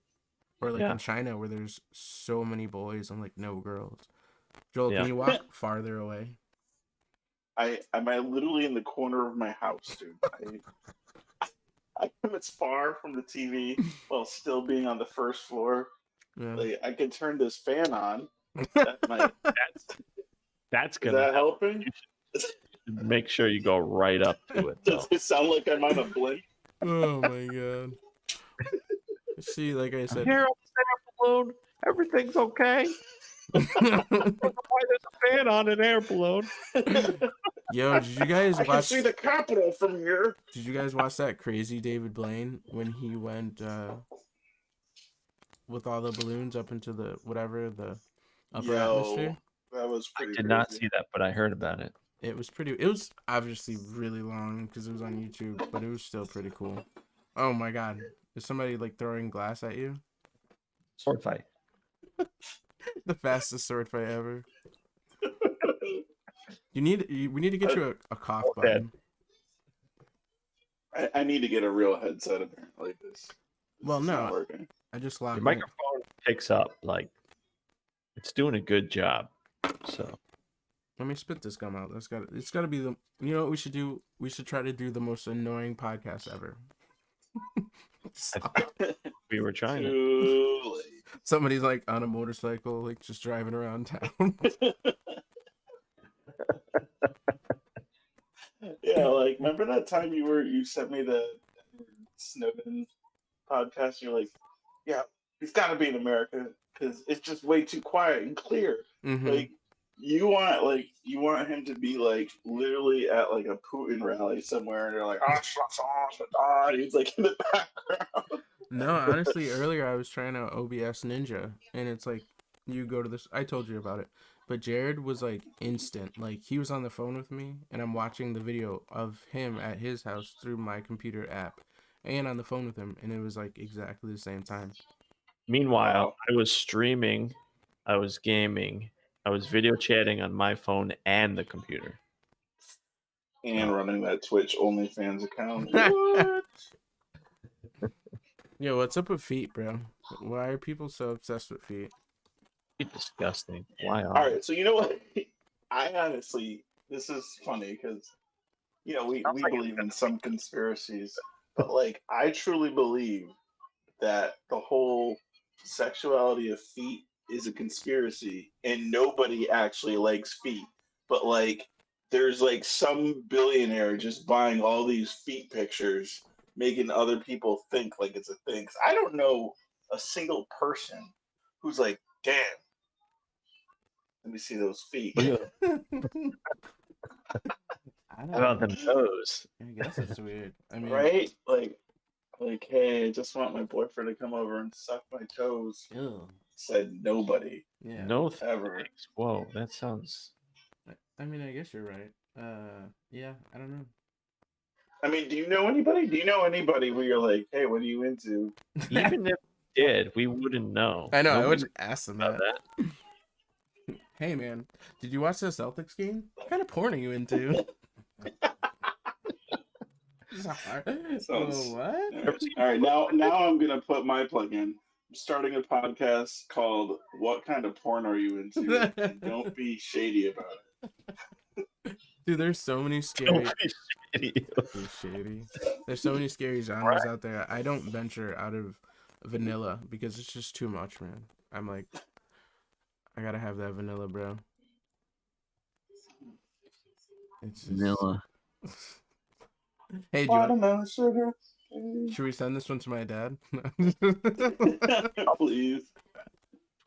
Speaker 2: or like
Speaker 3: Yeah.
Speaker 2: in China where there's so many boys and like no girls. Joel,
Speaker 3: Yeah.
Speaker 2: can you walk farther away?
Speaker 1: I'm literally in the corner of my house, dude. I am as far from the TV while still being on the first floor.
Speaker 2: Yeah.
Speaker 1: Like, I can turn this fan on. That might,
Speaker 3: That's
Speaker 1: is
Speaker 3: gonna
Speaker 1: that helping?
Speaker 3: make sure you go right up to it.
Speaker 1: Does
Speaker 3: Though.
Speaker 1: it sound like I'm on a blimp?
Speaker 2: Oh my god. See, like I said.
Speaker 3: Here on the center balloon, everything's okay. Why there's a fan on an air balloon?
Speaker 2: Yo, did you guys
Speaker 1: I can
Speaker 2: watch?
Speaker 1: see the Capitol from here.
Speaker 2: Did you guys watch that crazy David Blaine when he went with all the balloons up into the whatever the upper atmosphere?
Speaker 1: That was
Speaker 3: I
Speaker 1: pretty
Speaker 3: did not
Speaker 1: crazy.
Speaker 3: see that, but I heard about it.
Speaker 2: It was pretty. It was obviously really long because it was on YouTube, but it was still pretty cool. Oh my god, is somebody like throwing glass at you?
Speaker 3: Sword fight.
Speaker 2: The fastest sword fight ever. We need to get you a cough button.
Speaker 1: I need to get a real headset apparently. This
Speaker 2: Well,
Speaker 1: is not
Speaker 2: no,
Speaker 1: working.
Speaker 2: I just locked
Speaker 3: Your
Speaker 2: it.
Speaker 3: microphone picks up like it's doing a good job. So
Speaker 2: Let me spit this gum out. It's got to be the. You know what we should do? We should try to do the most annoying podcast ever.
Speaker 3: we were trying to.
Speaker 1: Too late.
Speaker 2: Somebody's like on a motorcycle, like just driving around town.
Speaker 1: Yeah, like remember that time you sent me the Snowden podcast? You're like, yeah, he's got to be in America because it's just way too quiet and clear.
Speaker 2: Mhm.
Speaker 1: Like you want him to be like literally at like a Putin rally somewhere, and you're like, he's like in the background.
Speaker 2: No, honestly, earlier I was trying out OBS Ninja, and it's like you go to this. I told you about it, but Jared was like instant. Like he was on the phone with me, and I'm watching the video of him at his house through my computer app, and on the phone with him, and it was like exactly the same time.
Speaker 3: Meanwhile, I was streaming, I was gaming, I was video chatting on my phone and the computer.
Speaker 1: And running that Twitch OnlyFans account. What?
Speaker 2: Yo, what's up with feet, bro? Why are people so obsessed with feet?
Speaker 3: It's disgusting. Why are
Speaker 1: All right, so you know what? I honestly, this is funny because we
Speaker 3: Sounds like
Speaker 1: believe in some conspiracies, but like I truly believe that the whole sexuality of feet is a conspiracy and nobody actually likes feet. But like there's like some billionaire just buying all these feet pictures, making other people think like it's a thing. 'Cause I don't know a single person who's like, damn, let me see those feet.
Speaker 3: Look at
Speaker 2: I
Speaker 3: how about
Speaker 2: don't
Speaker 3: them toes?
Speaker 2: I guess it's weird. I mean,
Speaker 1: Right? Like, hey, I just want my boyfriend to come over and suck my toes.
Speaker 2: ew.
Speaker 1: Said nobody
Speaker 2: Yeah.
Speaker 3: No
Speaker 1: ever.
Speaker 3: thanks. Whoa, that sounds.
Speaker 2: I mean, I guess you're right. Yeah, I don't know.
Speaker 1: I mean, do you know anybody? Do you know anybody where you're like, hey, what are you into?
Speaker 3: Even if we did, we wouldn't know.
Speaker 2: I know. I
Speaker 3: Nobody's
Speaker 2: wouldn't ask them
Speaker 3: about
Speaker 2: that.
Speaker 3: that.
Speaker 2: Hey, man, did you watch the Celtics game? What kind of porn are you into?
Speaker 1: Sounds
Speaker 2: Oh, what?
Speaker 1: all right. Now I'm gonna put my plug in. I'm starting a podcast called "What Kind of Porn Are You Into?" And don't be shady about it.
Speaker 2: Dude, there's so many scary. Shady. There's so many scary genres out there. I don't venture out of vanilla because it's just too much, man. I'm like, I gotta have that vanilla, bro. It's just...
Speaker 3: Vanilla.
Speaker 2: Hey,
Speaker 1: Watermelon sugar.
Speaker 2: should we send this one to my dad?
Speaker 1: Please.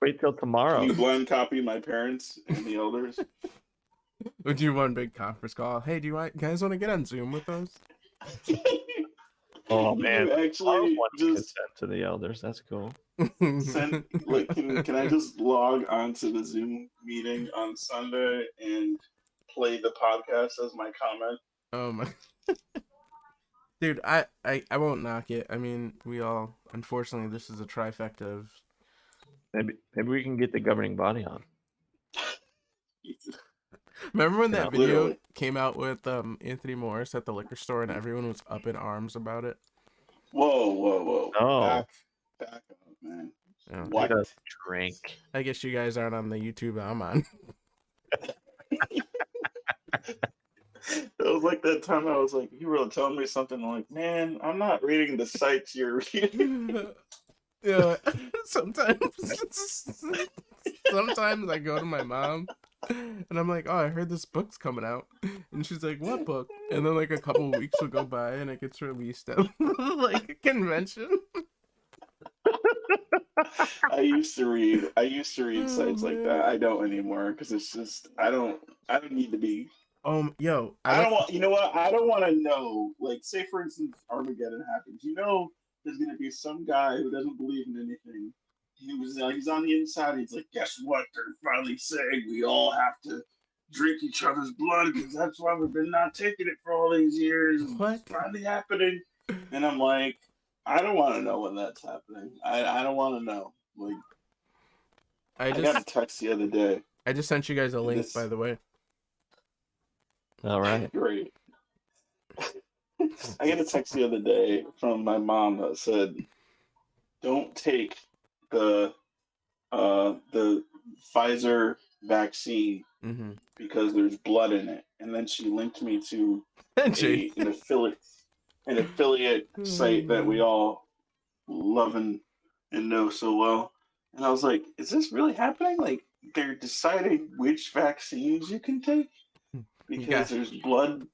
Speaker 3: Wait till tomorrow.
Speaker 1: Can you blind copy my parents and the elders?
Speaker 2: Would you want a big conference call? Hey, do you guys want to get on Zoom with us?
Speaker 3: Oh man,
Speaker 1: You actually just
Speaker 3: consent to the elders. That's cool.
Speaker 1: send like can I just log onto the Zoom meeting on Sunday and play the podcast as my comment?
Speaker 2: Oh my. Dude, I won't knock it. I mean, we all, unfortunately, this is a trifecta of...
Speaker 3: Maybe we can get the governing body on.
Speaker 2: Remember when that
Speaker 3: Yeah,
Speaker 2: video
Speaker 1: literally.
Speaker 2: came out with Anthony Morris at the liquor store and everyone was up in arms about it?
Speaker 1: Whoa.
Speaker 3: Oh.
Speaker 1: Back up, man.
Speaker 2: Yeah.
Speaker 1: What?
Speaker 3: Like a drink.
Speaker 2: I guess you guys aren't on the YouTube I'm on.
Speaker 1: It was like that time I was like, you were telling me something. I'm like, man, I'm not reading the sites you're reading.
Speaker 2: Yeah, sometimes I go to my mom and I'm like, oh, I heard this book's coming out, and she's like, what book? And then like a couple of weeks will go by and it gets released at like a convention.
Speaker 1: I used to read sites like that. I don't anymore because it's just I don't need to be.
Speaker 2: Yo,
Speaker 1: I don't want. You know what? I don't want to know. Like, say for instance, Armageddon happens. You know, there's gonna be some guy who doesn't believe in anything. He's on the inside. He's like, guess what? They're finally saying we all have to drink each other's blood because that's why we've been not taking it for all these years.
Speaker 2: What?
Speaker 1: It's finally happening. And I'm like, I don't want to know when that's happening. I don't want to know. Like, I got a text the other day.
Speaker 2: I just sent you guys a link, by the way.
Speaker 3: All right.
Speaker 1: Great. I got a text the other day from my mom that said, "Don't take the Pfizer vaccine because there's blood in it." And then she linked me to an affiliate site that we all love and know so well. And I was like, "Is this really happening? Like they're deciding which vaccines you can take because there's blood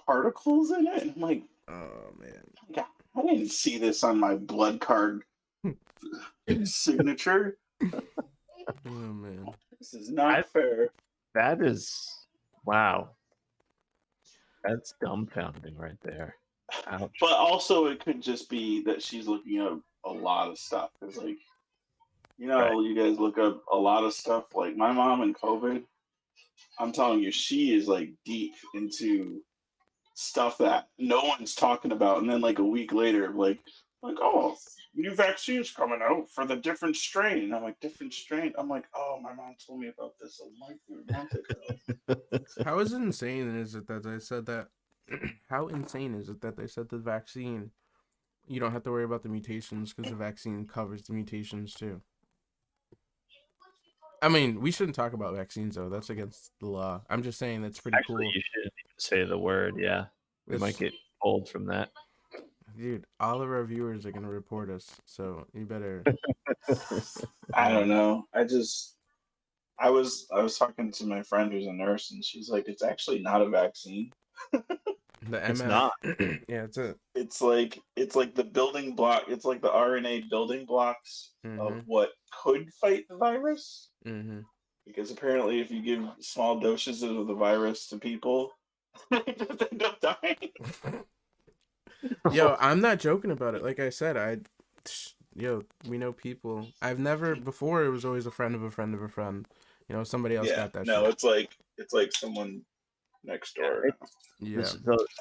Speaker 1: particles in it?" And I'm like,
Speaker 2: oh man,
Speaker 1: God, I didn't see this on my blood card signature.
Speaker 2: Oh man,
Speaker 1: This is not fair.
Speaker 3: That is wow. That's dumbfounding right there. Ouch.
Speaker 1: But also, it could just be that she's looking up a lot of stuff. It's like, you know, you guys look up a lot of stuff. Like my mom and COVID, I'm telling you, she is like deep into stuff that no one's talking about. And then like a week later, like oh, new vaccines coming out for the different strain. And I'm like, different strain? I'm like, oh, my mom told me about this a month ago.
Speaker 2: How insane is it that they said that? How insane is it that they said the vaccine, you don't have to worry about the mutations because the vaccine covers the mutations too? I mean, we shouldn't talk about vaccines though. That's against the law. I'm just saying that's pretty cool.
Speaker 3: You shouldn't even say the word. Yeah, we might get pulled from that.
Speaker 2: dude, all of our viewers are gonna report us, so you better.
Speaker 1: I don't know. I was talking to my friend who's a nurse, and she's like, it's actually not a vaccine.
Speaker 2: The
Speaker 3: It's
Speaker 2: MF.
Speaker 3: not.
Speaker 2: Yeah, it's a.
Speaker 1: It's like the building block. It's like the RNA building blocks of
Speaker 2: Mhm.
Speaker 1: what could fight the virus.
Speaker 2: Mhm.
Speaker 1: Because apparently, if you give small doses of the virus to people, they just end up dying.
Speaker 2: Yo, I'm not joking about it. Like I said, yo, we know people. I've never before. It was always a friend of a friend of a friend. You know, somebody else
Speaker 1: Yeah,
Speaker 2: got that
Speaker 1: no,
Speaker 2: shit.
Speaker 1: it's like someone next door.
Speaker 3: It,
Speaker 2: Yeah.
Speaker 3: so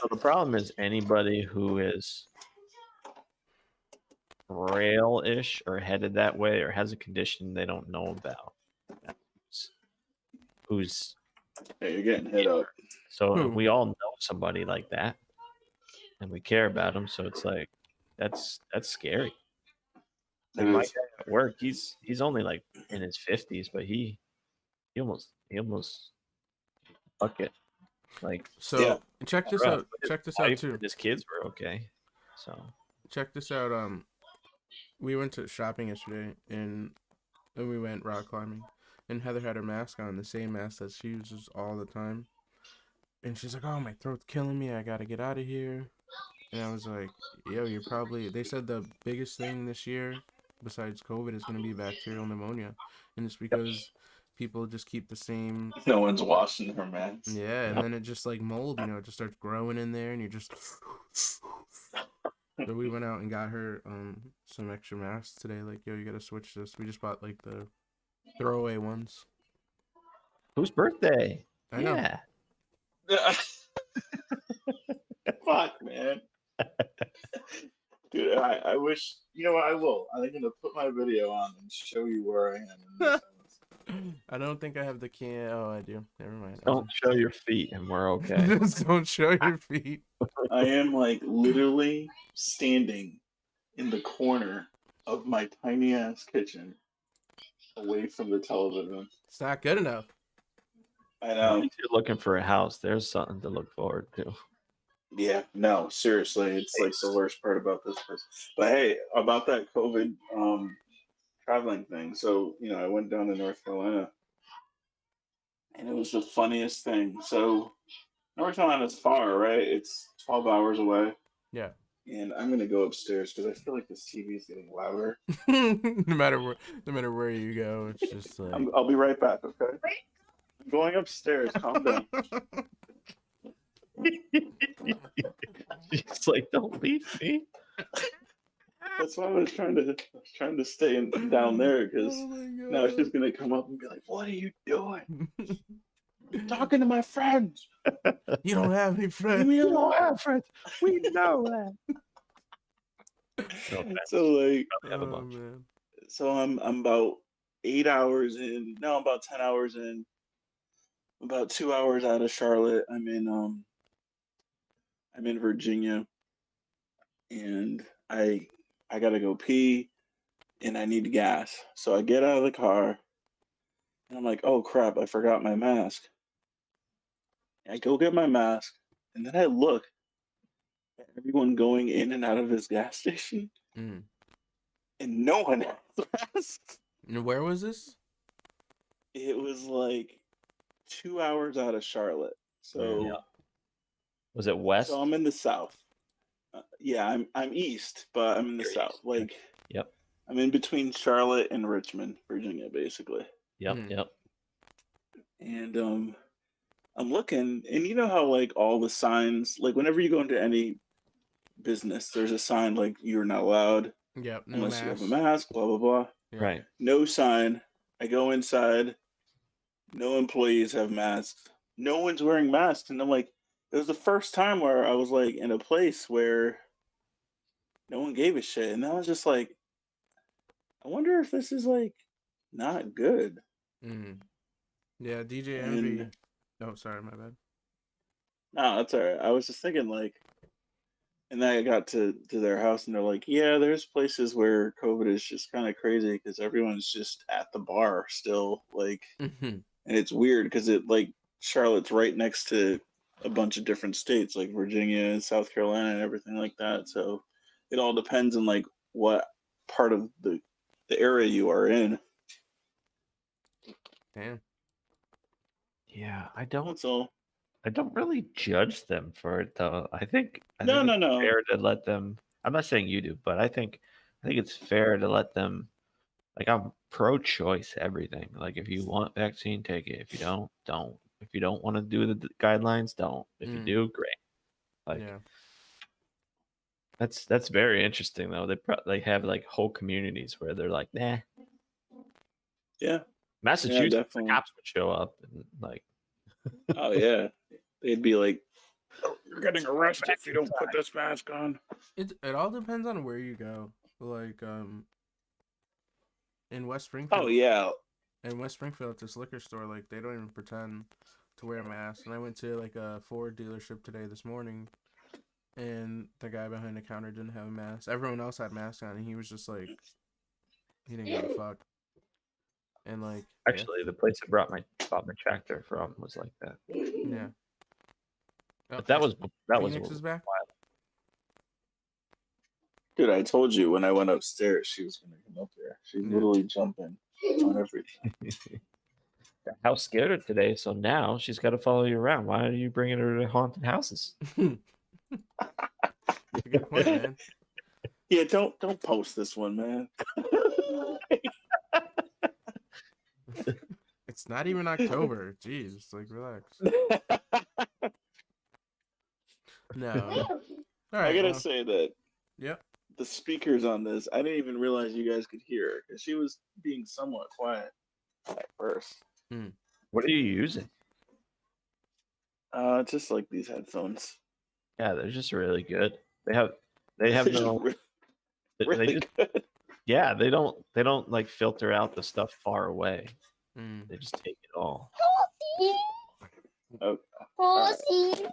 Speaker 3: the problem is anybody who is frail-ish or headed that way or has a condition they don't know about, who's
Speaker 1: Hey, you're getting hit up.
Speaker 3: so
Speaker 2: Who?
Speaker 3: we all know somebody like that, and we care about them. So it's like that's scary.
Speaker 1: It
Speaker 3: Like my
Speaker 1: is.
Speaker 3: guy at work, he's only like in his 50s, but he almost fuck it. Like
Speaker 2: So
Speaker 1: Yeah.
Speaker 2: check this
Speaker 3: rough.
Speaker 2: out.
Speaker 3: But his
Speaker 2: Check this out
Speaker 3: wife
Speaker 2: too.
Speaker 3: and his kids were okay. So
Speaker 2: Check this out. We went to shopping yesterday, and we went rock climbing, and Heather had her mask on, the same mask that she uses all the time, and she's like, "Oh, my throat's killing me. I gotta get out of here." And I was like, "Yo, you're probably." They said the biggest thing this year, besides COVID, is gonna be bacterial pneumonia, and it's
Speaker 3: yep,
Speaker 2: because people just keep the same.
Speaker 1: No one's washing her mask.
Speaker 2: Yeah, and
Speaker 3: yep.
Speaker 2: then it just like mold, it just starts growing in there, and you just. So we went out and got her some extra masks today. Like, yo, you gotta switch this. We just bought like the throwaway ones.
Speaker 3: Whose birthday?
Speaker 2: I know.
Speaker 3: Yeah.
Speaker 1: Fuck, man. Dude, I wish. You know what? I will. I'm gonna put my video on and show you where I am in this house.
Speaker 2: I don't think I have the can. Oh, I do. Never mind.
Speaker 3: Don't show your feet, and we're okay.
Speaker 2: Just don't show your feet.
Speaker 1: I am like literally standing in the corner of my tiny ass kitchen, away from the television.
Speaker 2: It's not good enough.
Speaker 1: I
Speaker 3: At
Speaker 1: know.
Speaker 3: least you're looking for a house. There's something to look forward to.
Speaker 1: Yeah, no, seriously, it's like the worst part about this place. But hey, about that COVID traveling thing. So, I went down to North Carolina, and it was the funniest thing. So, North Carolina's far, right? It's 12 hours away.
Speaker 2: Yeah.
Speaker 1: And I'm gonna go upstairs because I feel like this TV is getting louder.
Speaker 2: No matter where you go, it's just like.
Speaker 1: I'll be right back, okay? I'm going upstairs. Calm down.
Speaker 3: She's like, don't leave me.
Speaker 1: That's why I was trying to stay down there because
Speaker 2: Oh my
Speaker 1: now
Speaker 2: God.
Speaker 1: she's gonna come up and be like, "What are you doing? I'm talking to my friends.
Speaker 2: You don't have any
Speaker 1: Leave
Speaker 2: friends.
Speaker 1: me alone."
Speaker 3: friends. We know that. Okay.
Speaker 1: So like,
Speaker 3: Probably have a
Speaker 2: Oh
Speaker 3: bunch.
Speaker 2: man.
Speaker 1: so I'm about 8 hours in. No, I'm about 10 hours in. About 2 hours out of Charlotte. I'm in Virginia, and I gotta go pee, and I need gas. So I get out of the car, and I'm like, "Oh crap! I forgot my mask." I go get my mask, and then I look at everyone going in and out of this gas station,
Speaker 2: Mm.
Speaker 1: and no one has masks.
Speaker 2: And where was this?
Speaker 1: It was like 2 hours out of Charlotte. So,
Speaker 3: Yeah. Was it west?
Speaker 1: so I'm in the south. Yeah, I'm east, but I'm in the
Speaker 3: You're
Speaker 1: south.
Speaker 3: east.
Speaker 1: Like
Speaker 3: Yep.
Speaker 1: I'm in between Charlotte and Richmond, Virginia, basically.
Speaker 3: Yep.
Speaker 2: Mhm.
Speaker 3: Yep.
Speaker 1: And I'm looking, and you know how like all the signs, like whenever you go into any business, there's a sign like you're not allowed
Speaker 2: Yep. No
Speaker 1: unless you have a
Speaker 2: mask.
Speaker 1: mask, blah blah blah.
Speaker 2: Yeah.
Speaker 3: Right.
Speaker 1: No sign. I go inside. No employees have masks. No one's wearing masks, and I'm like, it was the first time where I was like in a place where no one gave a shit, and I was just like, I wonder if this is like not good.
Speaker 2: Mm. Yeah. DJ Envy.
Speaker 1: And
Speaker 2: Oh, sorry, my bad.
Speaker 1: no, that's all right. I was just thinking like, and then I got to their house, and they're like, yeah, there's places where COVID is just kind of crazy because everyone's just at the bar still, like,
Speaker 2: Mm-hmm.
Speaker 1: and it's weird because it like Charlotte's right next to a bunch of different states like Virginia and South Carolina and everything like that. So it all depends on like what part of the area you are in.
Speaker 2: Damn.
Speaker 3: Yeah,
Speaker 1: That's all.
Speaker 3: I don't really judge them for it though. I
Speaker 1: No,
Speaker 3: think
Speaker 1: no,
Speaker 3: it's
Speaker 1: no.
Speaker 3: fair to let them. I'm not saying you do, but I think it's fair to let them. Like I'm pro-choice everything. Like if you want vaccine, take it. If you don't, don't. If you don't want to do the guidelines, don't. If you do, great. Like
Speaker 2: Yeah.
Speaker 3: that's very interesting though. They have like whole communities where they're like, nah.
Speaker 1: Yeah, yeah,
Speaker 3: Massachusetts, the
Speaker 1: definitely.
Speaker 3: cops would show up and like,
Speaker 1: Oh yeah, they'd be like, "Oh, you're getting arrested if you don't put this mask on."
Speaker 2: It all depends on where you go. Like in West
Speaker 1: Oh
Speaker 2: Springfield,
Speaker 1: yeah,
Speaker 2: at this liquor store, like they don't even pretend to wear a mask. And I went to like a Ford dealership today this morning, and the guy behind the counter didn't have a mask. Everyone else had masks on, and he was just like, he didn't give a fuck. And like, yeah,
Speaker 3: actually, the place I bought my tractor from was like that.
Speaker 2: yeah. Oh,
Speaker 3: But that was
Speaker 2: Phoenix is back.
Speaker 3: wild.
Speaker 1: dude, I told you when I went upstairs, she was gonna come up here. She's
Speaker 2: Yeah.
Speaker 1: literally jumping on everything.
Speaker 3: The house scared her today, so now she's got to follow you around. Why are you bringing her to haunted houses?
Speaker 2: Good point, man.
Speaker 1: Yeah, don't post this one, man.
Speaker 2: It's not even October. Jeez, like relax. No. All right.
Speaker 1: I gotta
Speaker 2: Well,
Speaker 1: say that
Speaker 2: yep.
Speaker 1: the speakers on this, I didn't even realize you guys could hear her because she was being somewhat quiet at first.
Speaker 3: What are you using?
Speaker 1: Just like these headphones.
Speaker 3: Yeah, they're just really good. They have
Speaker 1: Just
Speaker 3: no. They
Speaker 1: really
Speaker 3: just
Speaker 1: good.
Speaker 3: yeah. They don't like filter out the stuff far away.
Speaker 2: Mm.
Speaker 3: They just take it all.
Speaker 1: Okay. All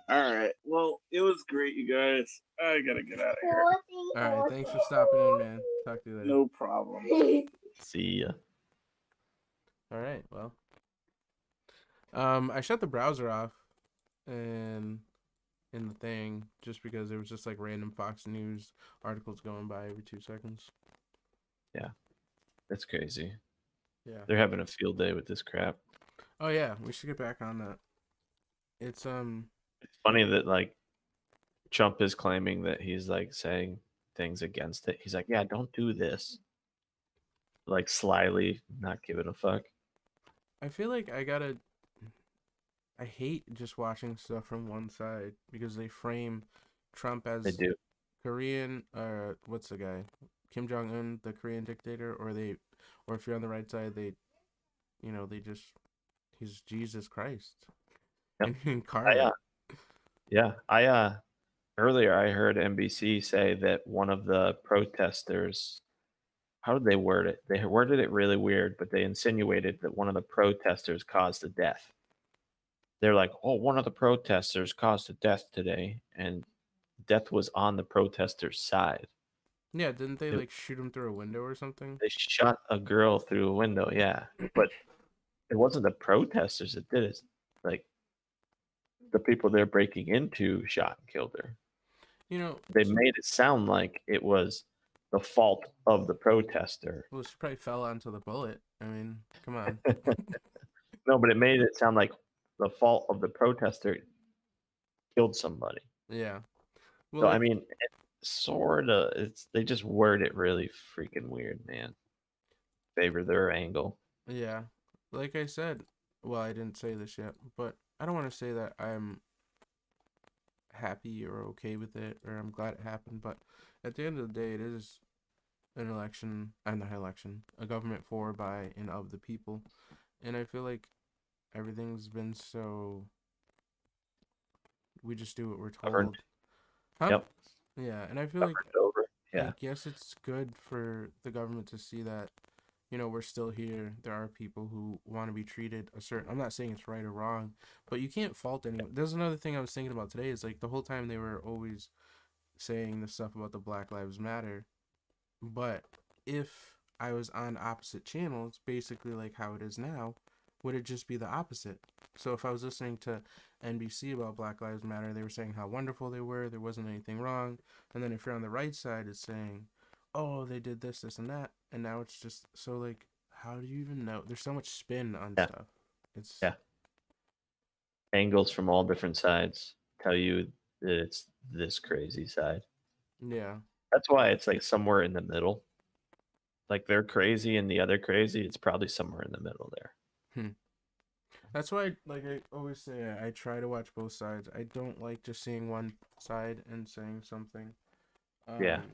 Speaker 1: right. Well, it was great, you guys. I gotta get out of here.
Speaker 2: All right. Thanks for stopping in, man. Talk to you later.
Speaker 1: No problem.
Speaker 3: See ya.
Speaker 2: All right. Well, I shut the browser off, and in the thing just because it was just like random Fox News articles going by every 2 seconds.
Speaker 3: Yeah, that's crazy.
Speaker 2: Yeah.
Speaker 3: They're having a field day with this crap.
Speaker 2: Oh yeah, we should get back on that. It's
Speaker 3: It's funny that like Trump is claiming that he's like saying things against it. He's like, yeah, don't do this. Like slyly, not giving a fuck.
Speaker 2: I feel like I hate just watching stuff from one side because they frame Trump
Speaker 3: They
Speaker 2: as
Speaker 3: do.
Speaker 2: Korean, what's the guy? Kim Jong Un, the Korean dictator, or if you're on the right side, they just, he's Jesus Christ.
Speaker 3: Yep.
Speaker 2: Incarnate.
Speaker 3: I earlier I heard NBC say that one of the protesters, how did they word it? They worded it really weird, but they insinuated that one of the protesters caused a death. They're like, oh, one of the protesters caused a death today, and death was on the protester's side.
Speaker 2: Yeah, didn't they
Speaker 3: It-
Speaker 2: like shoot him through a window or something?
Speaker 3: They shot a girl through a window, yeah. But it wasn't the protesters that did it. Like the people they're breaking into shot and killed her. They made it sound like it was the fault of the protester.
Speaker 2: Well, she probably fell onto the bullet. I mean, come on.
Speaker 3: No, but it made it sound like the fault of the protester killed somebody.
Speaker 2: Yeah. Well,
Speaker 3: So
Speaker 2: like,
Speaker 3: I mean, sorta. They just word it really freaking weird, man. Favor their angle.
Speaker 2: yeah. Like I said, well, I didn't say this yet, but I don't want to say that I'm happy or okay with it or I'm glad it happened, but at the end of the day, it is an election, not election, a government for, by, and of the people. And I feel like everything's been so, we just do what we're told.
Speaker 3: Governed.
Speaker 2: Huh?
Speaker 3: Yep.
Speaker 2: Yeah, and I feel like,
Speaker 3: Over. Yeah.
Speaker 2: yes, it's good for the government to see that, we're still here. There are people who want to be treated a certain. I'm not saying it's right or wrong, but you can't fault anyone. There's another thing I was thinking about today. Is like the whole time they were always saying the stuff about the Black Lives Matter, but if I was on opposite channels, basically like how it is now, would it just be the opposite? So if I was listening to NBC about Black Lives Matter, they were saying how wonderful they were, there wasn't anything wrong. And then if you're on the right side, it's saying, oh, they did this, this, and that. And now it's just so like, how do you even know? There's so much spin on
Speaker 3: Yeah.
Speaker 2: stuff. It's
Speaker 3: Yeah. Angles from all different sides tell you that it's this crazy side.
Speaker 2: yeah.
Speaker 3: That's why it's like somewhere in the middle. Like they're crazy and the other crazy. It's probably somewhere in the middle there.
Speaker 2: Hmm. That's why, like I always say, I try to watch both sides. I don't like just seeing one side and saying something.
Speaker 3: Yeah.
Speaker 2: Um,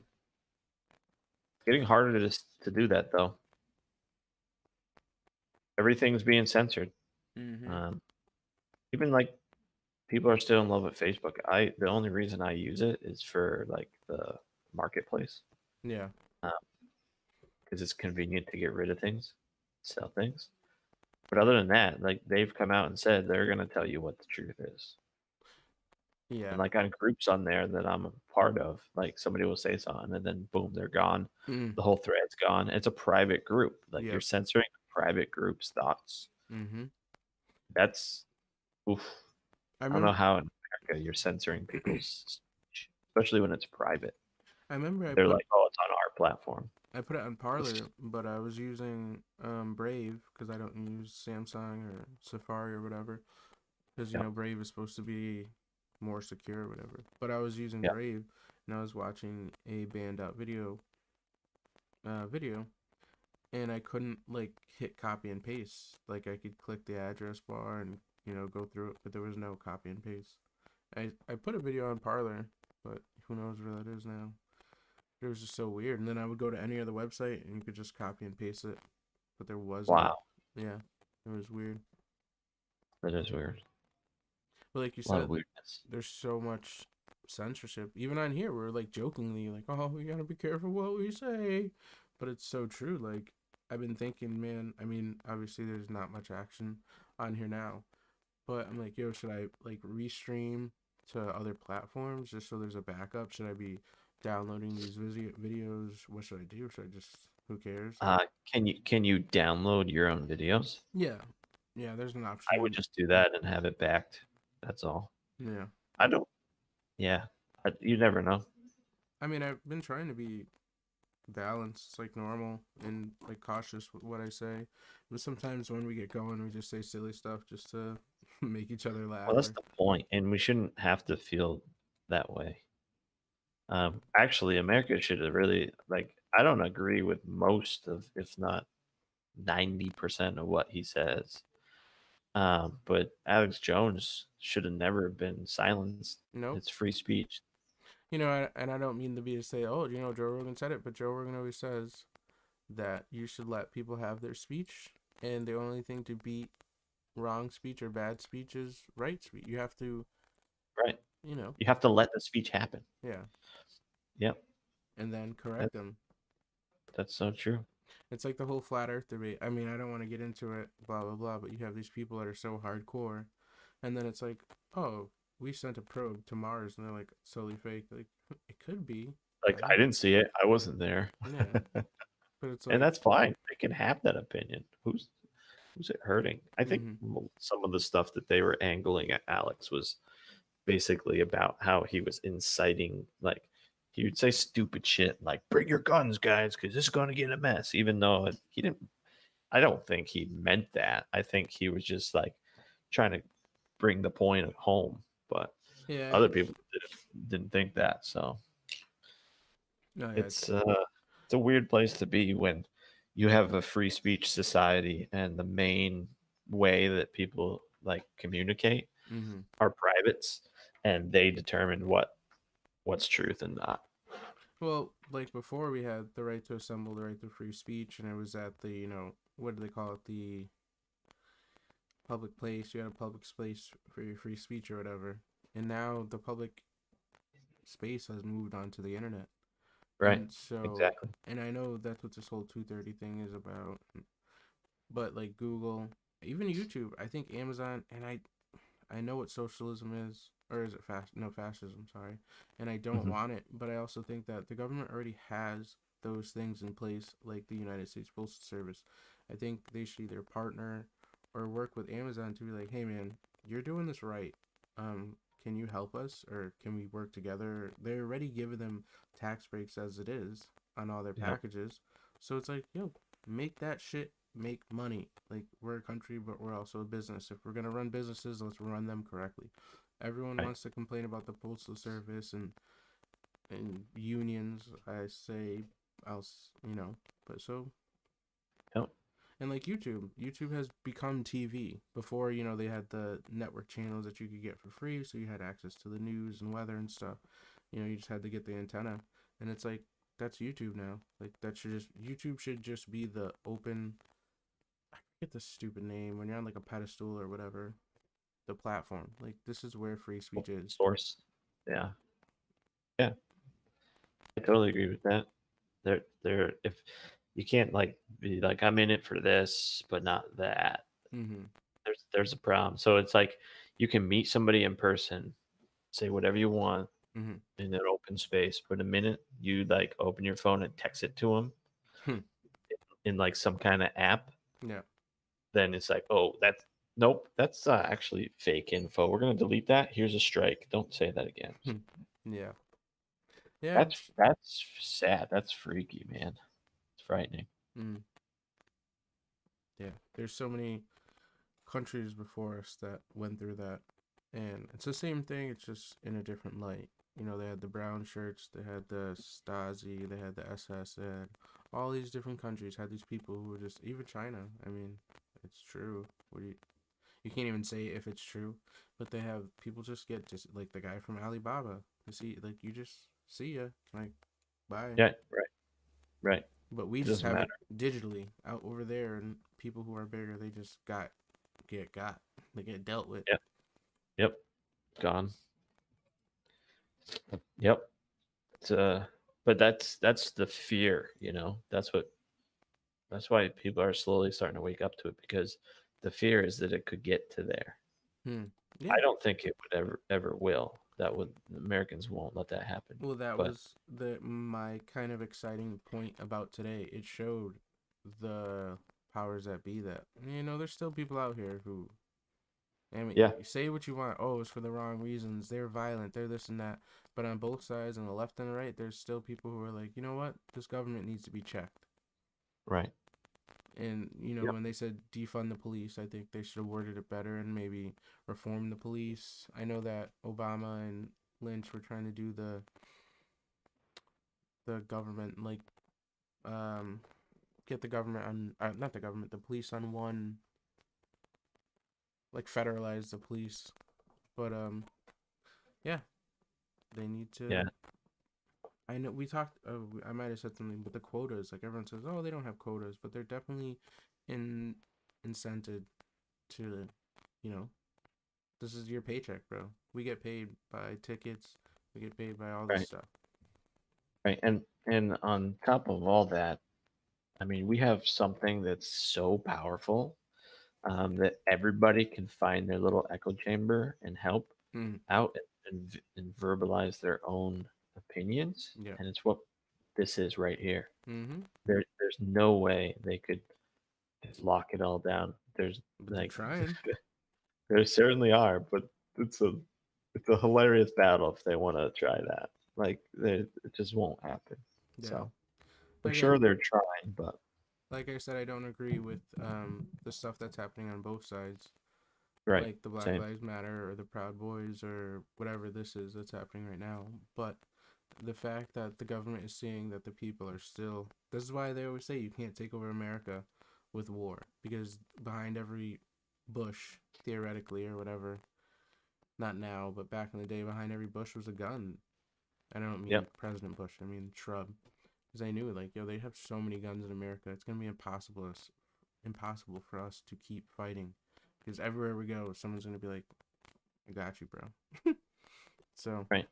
Speaker 3: It's getting harder to do that though. Everything's being censored.
Speaker 2: mm-hmm.
Speaker 3: Um, even like people are still in love with Facebook. The only reason I use it is for like the marketplace
Speaker 2: Yeah.
Speaker 3: because it's convenient to get rid of things, sell things. But other than that, like they've come out and said they're gonna tell you what the truth is.
Speaker 2: Yeah.
Speaker 3: And like on groups on there that I'm a part of, like somebody will say something and then boom, they're gone.
Speaker 2: Mm.
Speaker 3: The whole thread's gone. It's a private group. Like you're
Speaker 2: Yep.
Speaker 3: censoring a private group's thoughts.
Speaker 2: Mm-hmm.
Speaker 3: That's oof.
Speaker 2: I
Speaker 3: I don't know
Speaker 2: remember.
Speaker 3: how in America you're censoring people's speech, especially when it's private.
Speaker 2: I remember.
Speaker 3: They're like, oh, it's on our platform.
Speaker 2: I put it on Parlor, but I was using Brave because I don't use Samsung or Safari or whatever. Because
Speaker 3: Yeah,
Speaker 2: Brave is supposed to be more secure or whatever. But I was using
Speaker 3: yeah.
Speaker 2: Brave and I was watching a banned out video, and I couldn't like hit copy and paste. Like I could click the address bar and go through it, but there was no copy and paste. I put a video on Parlor, but who knows where that is now. It was just so weird. And then I would go to any other website and you could just copy and paste it, but there was no.
Speaker 3: Wow,
Speaker 2: Yeah, it was weird.
Speaker 3: that is weird.
Speaker 2: But like you
Speaker 3: A lot of
Speaker 2: said,
Speaker 3: weirdness.
Speaker 2: there's so much censorship. Even on here, we're like jokingly like, "Oh, we gotta be careful what we say," but it's so true. Like I've been thinking, man. I mean, obviously there's not much action on here now, but I'm like, yo, should I like restream to other platforms just so there's a backup? Should I be downloading these videos? What should I do? Should I just? Who cares? Like,
Speaker 3: Can you download your own videos?
Speaker 2: yeah, yeah. There's an
Speaker 3: I would
Speaker 2: option.
Speaker 3: just do that and have it backed. That's all.
Speaker 2: Yeah.
Speaker 3: I don't. Yeah, you never know.
Speaker 2: I mean, I've been trying to be balanced, like normal and like cautious with what I say. But sometimes when we get going, we just say silly stuff just to make each other laugh.
Speaker 3: Well, that's
Speaker 2: Or,
Speaker 3: the point, and we shouldn't have to feel that way. Actually, America should have really like. I don't agree with most of, if not 90% of what he says. But Alex Jones should have never been silenced.
Speaker 2: nope.
Speaker 3: It's free speech.
Speaker 2: And I don't mean to be to say, oh, Joe Rogan said it, but Joe Rogan always says that you should let people have their speech, and the only thing to beat wrong speech or bad speech is right speech. You have to,
Speaker 3: Right.
Speaker 2: you know,
Speaker 3: You have to let the speech happen.
Speaker 2: yeah,
Speaker 3: Yep.
Speaker 2: and then correct
Speaker 3: That,
Speaker 2: them.
Speaker 3: that's so true.
Speaker 2: It's like the whole flat Earth debate. I mean, I don't want to get into it, blah blah blah. But you have these people that are so hardcore, and then it's like, oh, we sent a probe to Mars, and they're like solely fake. Like it could be,
Speaker 3: Like I didn't see it. I wasn't there.
Speaker 2: yeah, but it's
Speaker 3: And
Speaker 2: like,
Speaker 3: that's fine. They can have that opinion. Who's it hurting? I think
Speaker 2: mm-hmm,
Speaker 3: some of the stuff that they were angling at Alex was basically about how he was inciting, like he would say stupid shit like "Bring your guns, guys, because this is going to get a mess." Even though he didn't, I don't think he meant that. I think he was just like trying to bring the point home. But
Speaker 2: yeah,
Speaker 3: other people didn't think that. So
Speaker 2: no, yeah,
Speaker 3: it's it's a weird place to be when you have a free speech society and the main way that people like communicate
Speaker 2: mm-hmm.
Speaker 3: are privates and they determine what's truth and not.
Speaker 2: Well, like before, we had the right to assemble, the right to free speech, and it was at the, what do they call it, the public place. You had a public space for your free speech or whatever, and now the public space has moved on to the internet.
Speaker 3: Right.
Speaker 2: And so,
Speaker 3: Exactly.
Speaker 2: and I know that's what this whole 230 thing is about, but like Google, even YouTube, I think Amazon, and I know what socialism is, or is it no, fascism, sorry, and I don't
Speaker 3: Hmm.
Speaker 2: want it, but I also think that the government already has those things in place, like the United States Postal Service. I think they should either partner or work with Amazon to be like, hey man, you're doing this right. Can you help us, or can we work together? They're already giving them tax breaks as it is on all their
Speaker 3: Yep.
Speaker 2: packages, so it's like, yo, make that shit make money. Like, we're a country, but we're also a business. If we're gonna run businesses, let's run them correctly. Everyone
Speaker 3: Right.
Speaker 2: wants to complain about the postal service and unions. I say, but so.
Speaker 3: Yep.
Speaker 2: And like YouTube has become TV. Before, they had the network channels that you could get for free, so you had access to the news and weather and stuff. You just had to get the antenna, and it's like that's YouTube now. Like YouTube should just be the open. I forget the stupid name when you're on like a pedestal or whatever. The platform, like this is where free speech
Speaker 3: Open
Speaker 2: is.
Speaker 3: source. Yeah. Yeah. I totally agree with that. If you can't like be like I'm in it for this, but not that.
Speaker 2: Mm-hmm.
Speaker 3: There's a problem. So it's like you can meet somebody in person, say whatever you want
Speaker 2: Mm-hmm.
Speaker 3: in an open space, but the minute you like open your phone and text it to them
Speaker 2: Hmm.
Speaker 3: in like some kind of app,
Speaker 2: Yeah.
Speaker 3: then it's like, oh, that's nope, that's actually fake info. We're gonna delete that. Here's a strike. Don't say that again.
Speaker 2: Hmm. Yeah. Yeah.
Speaker 3: That's sad. That's freaky, man. It's frightening.
Speaker 2: Mm. Yeah. There's so many countries before us that went through that, and it's the same thing. It's just in a different light. They had the brown shirts, they had the Stasi, they had the SS, they had all these different countries had these people who were just even China. I mean, it's true. What do you can't even say if it's true, but they have people just get just like the guy from Alibaba. You see, like you just see ya, like bye.
Speaker 3: Yeah, right, right.
Speaker 2: But we
Speaker 3: It
Speaker 2: just
Speaker 3: doesn't
Speaker 2: have
Speaker 3: matter.
Speaker 2: it digitally out over there, and people who are bigger, they just get they get dealt with.
Speaker 3: Yep, yep. Gone. Yep. It's, but that's the fear, you know. That's why people are slowly starting to wake up to it because the fear is that it could get to there.
Speaker 2: Hmm.
Speaker 3: I
Speaker 2: Yeah.
Speaker 3: don't think it would ever will. That would Americans won't let that happen.
Speaker 2: Well, that
Speaker 3: But
Speaker 2: was the my kind of exciting point about today. It showed the powers that be that there's still people out here who, I mean,
Speaker 3: yeah,
Speaker 2: you say what you want. Oh, it's for the wrong reasons. They're violent. They're this and that. But on both sides, on the left and the right, there's still people who are like, you know what? This government needs to be checked.
Speaker 3: right.
Speaker 2: And
Speaker 3: Yep.
Speaker 2: when they said defund the police, I think they should have worded it better and maybe reform the police. I know that Obama and Lynch were trying to do the government, like, um get the government on, not the government, the police on one, like federalize the police. But yeah, they need
Speaker 3: Yeah.
Speaker 2: to. I know we talked. I might have said something, but the quotas, like everyone says, oh, they don't have quotas, but they're definitely in incented to, you know, this is your paycheck, bro. We get paid by tickets. We get paid by all this
Speaker 3: Right.
Speaker 2: stuff.
Speaker 3: Right. And on top of all that, I mean, we have something that's so powerful that everybody can find their little echo chamber and help
Speaker 2: Mm,
Speaker 3: out and verbalize their own opinions.
Speaker 2: yeah.
Speaker 3: And it's what this is right here.
Speaker 2: Mm-hmm.
Speaker 3: There's no way they could just lock it all down. There's
Speaker 2: But they're
Speaker 3: like
Speaker 2: trying.
Speaker 3: there certainly are, but it's a it's a hilarious battle if they want to try that. Like it just won't happen.
Speaker 2: Yeah.
Speaker 3: So I'm
Speaker 2: Again,
Speaker 3: sure they're trying, but
Speaker 2: like I said, I don't agree with the stuff that's happening on both sides,
Speaker 3: right,
Speaker 2: like the Black
Speaker 3: same,
Speaker 2: Lives Matter or the Proud Boys or whatever this is that's happening right now. But the fact that the government is seeing that the people are still, this is why they always say you can't take over America with war, because behind every bush, theoretically or whatever, not now, but back in the day, behind every bush was a gun. And I don't mean
Speaker 3: yep,
Speaker 2: President Bush, I mean Shrub. Because I knew, like, yo, they have so many guns in America, it's gonna be impossible for us to keep fighting, because everywhere we go, someone's gonna be like, I got you, bro. So
Speaker 3: right.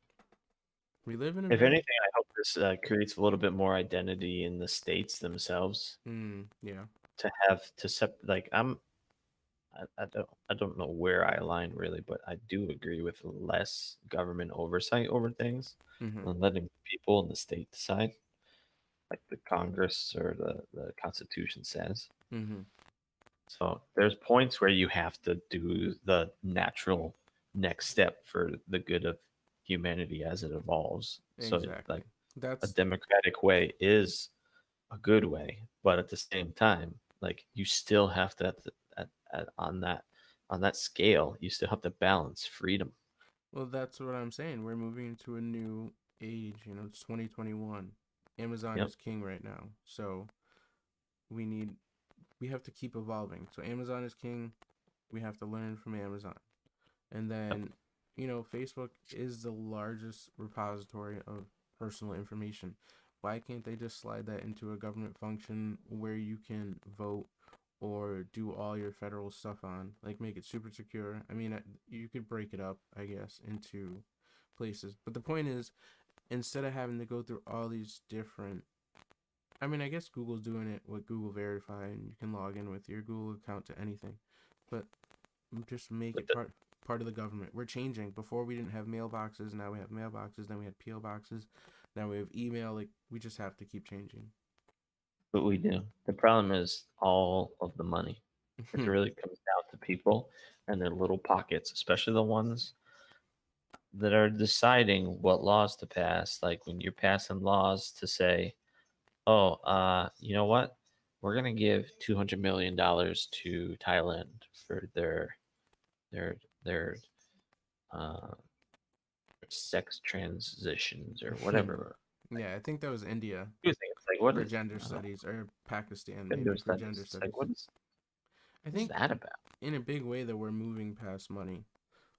Speaker 2: we live in a
Speaker 3: If
Speaker 2: very
Speaker 3: anything, I hope this creates a little bit more identity in the states themselves
Speaker 2: yeah.
Speaker 3: to have to like I don't know where I align really, but I do agree with less government oversight over things
Speaker 2: Mm-hmm.
Speaker 3: and letting people in the state decide, like the Congress or the Constitution says.
Speaker 2: Mm-hmm.
Speaker 3: So there's points where you have to do the natural next step for the good of humanity as it evolves. So
Speaker 2: Exactly.
Speaker 3: like a
Speaker 2: That's
Speaker 3: democratic way is a good way, but at the same time, like you still have to on that scale, you still have to balance freedom.
Speaker 2: well, that's what I'm saying. We're moving into a new age. You know, it's 2021. Amazon
Speaker 3: Yep.
Speaker 2: is king right now, so we need we have to keep evolving. So Amazon is king. We have to learn from Amazon. And
Speaker 3: Yep.
Speaker 2: then, you know, Facebook is the largest repository of personal information. Why can't they just slide that into a government function where you can vote or do all your federal stuff on? Like, make it super secure. I mean, you could break it up, I guess, into places. But the point is, instead of having to go through all these different, I mean, I guess Google's doing it with Google Verify, and you can log in with your Google account to anything. But just make
Speaker 3: With
Speaker 2: it part of the government. We're changing. Before we didn't have mailboxes, now we have mailboxes, then we had PO boxes, now we have email. Like, we just have to keep changing.
Speaker 3: what we do. The problem is all of the money. It really comes down to people and their little pockets, especially the ones that are deciding what laws to pass. Like when you're passing laws to say, oh, you know what? We're gonna give $200 million to Thailand for their their uh, sex transitions or whatever.
Speaker 2: Yeah, I think that was India
Speaker 3: Confusing. It's like what
Speaker 2: for
Speaker 3: is
Speaker 2: gender studies, or Pakistan
Speaker 3: gender
Speaker 2: maybe for gender
Speaker 3: studies? It's like
Speaker 2: studies. I
Speaker 3: what is
Speaker 2: think
Speaker 3: that about?
Speaker 2: in a big way that we're moving past money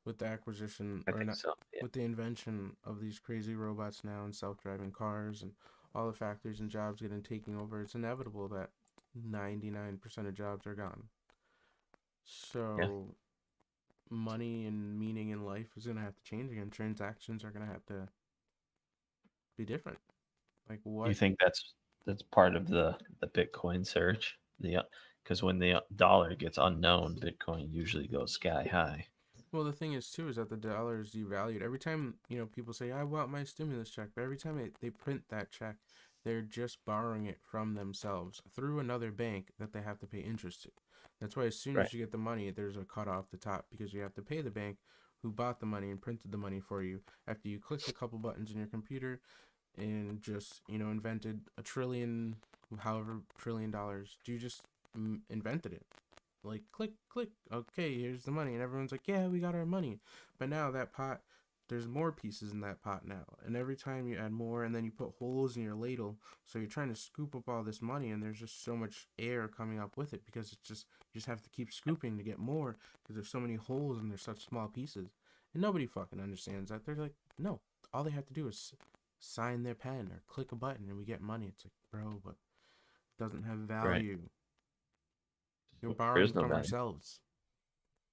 Speaker 2: with the acquisition,
Speaker 3: I
Speaker 2: or
Speaker 3: think
Speaker 2: not,
Speaker 3: so. Yeah.
Speaker 2: with the invention of these crazy robots now and self-driving cars and all the factories and jobs getting taken over. It's inevitable that 99% of jobs are gone.
Speaker 3: Yeah.
Speaker 2: So money and meaning in life is gonna have to change again. Transactions are gonna have to be different. Like
Speaker 3: Do you
Speaker 2: what?
Speaker 3: think that's part of the Bitcoin surge? The because when the dollar gets unknown, Bitcoin usually goes sky high.
Speaker 2: Well, the thing is too is that the dollar is devalued. Every time people say I want my stimulus check, but every time they print that check, they're just borrowing it from themselves through another bank that they have to pay interest to. That's why as soon
Speaker 3: Right.
Speaker 2: as you get the money, there's a cut off the top because you have to pay the bank who bought the money and printed the money for you after you clicked a couple buttons in your computer and just invented a trillion, however trillion dollars. You just invented it. Like click click, okay, here's the money, and everyone's like, yeah, we got our money. But now that pot, there's more pieces in that pot now, and every time you add more and then you put holes in your ladle, so you're trying to scoop up all this money, and there's just so much air coming up with it because it's just you just have to keep scooping to get more because there's so many holes and there's such small pieces, and nobody fucking understands that. They're like, no, all they have to do is sign their pen or click a button and we get money. It's like, bro, but it doesn't have
Speaker 3: Right.
Speaker 2: value. You're
Speaker 3: There
Speaker 2: borrowing
Speaker 3: is no
Speaker 2: from
Speaker 3: value.
Speaker 2: ourselves.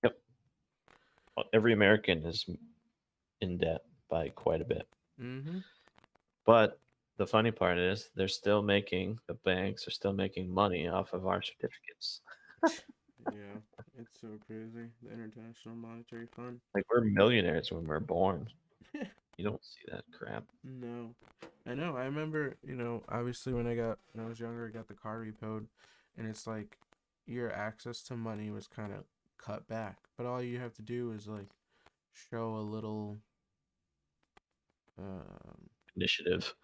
Speaker 3: Yep. Every American is in debt by quite a bit.
Speaker 2: Mm-hmm.
Speaker 3: But the funny part is the banks are still making money off of our certificates.
Speaker 2: Yeah, it's so crazy. The International Monetary Fund.
Speaker 3: Like we're millionaires when we're born. You don't see that crap.
Speaker 2: No, I know. I remember, obviously when I was younger, I got the car repoed, and it's like your access to money was kind of cut back. But all you have to do is like show a little um,
Speaker 3: Initiative.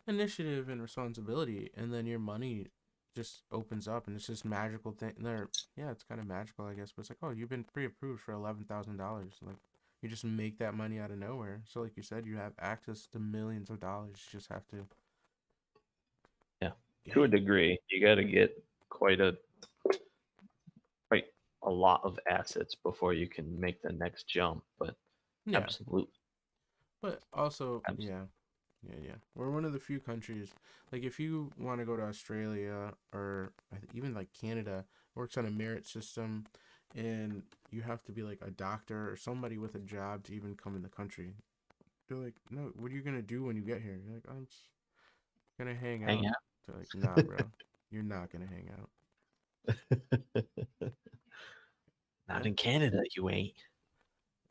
Speaker 2: initiative and responsibility, and then your money just opens up, and it's just magical thing. There, yeah, it's kind of magical, I guess. But it's like, oh, you've been pre-approved for $11,000. Like, you just make that money out of nowhere. So, like you said, you have access to millions of dollars. You just have to
Speaker 3: Yeah.
Speaker 2: get
Speaker 3: To a
Speaker 2: it.
Speaker 3: degree, you got to get quite a quite a lot of assets before you can make the next jump. But
Speaker 2: Yeah,
Speaker 3: absolutely,
Speaker 2: but also,
Speaker 3: absolutely.
Speaker 2: yeah. We're one of the few countries. Like, if you want to go to Australia or even like Canada, works on a merit system, and you have to be like a doctor or somebody with a job to even come in the country. They're like, no, what are you gonna do when you get here? You're like, I'm just gonna hang
Speaker 3: Hang
Speaker 2: out.
Speaker 3: out.
Speaker 2: They're like, nah, bro, you're not gonna hang out.
Speaker 3: Not
Speaker 2: Yeah,
Speaker 3: in Canada, you ain't.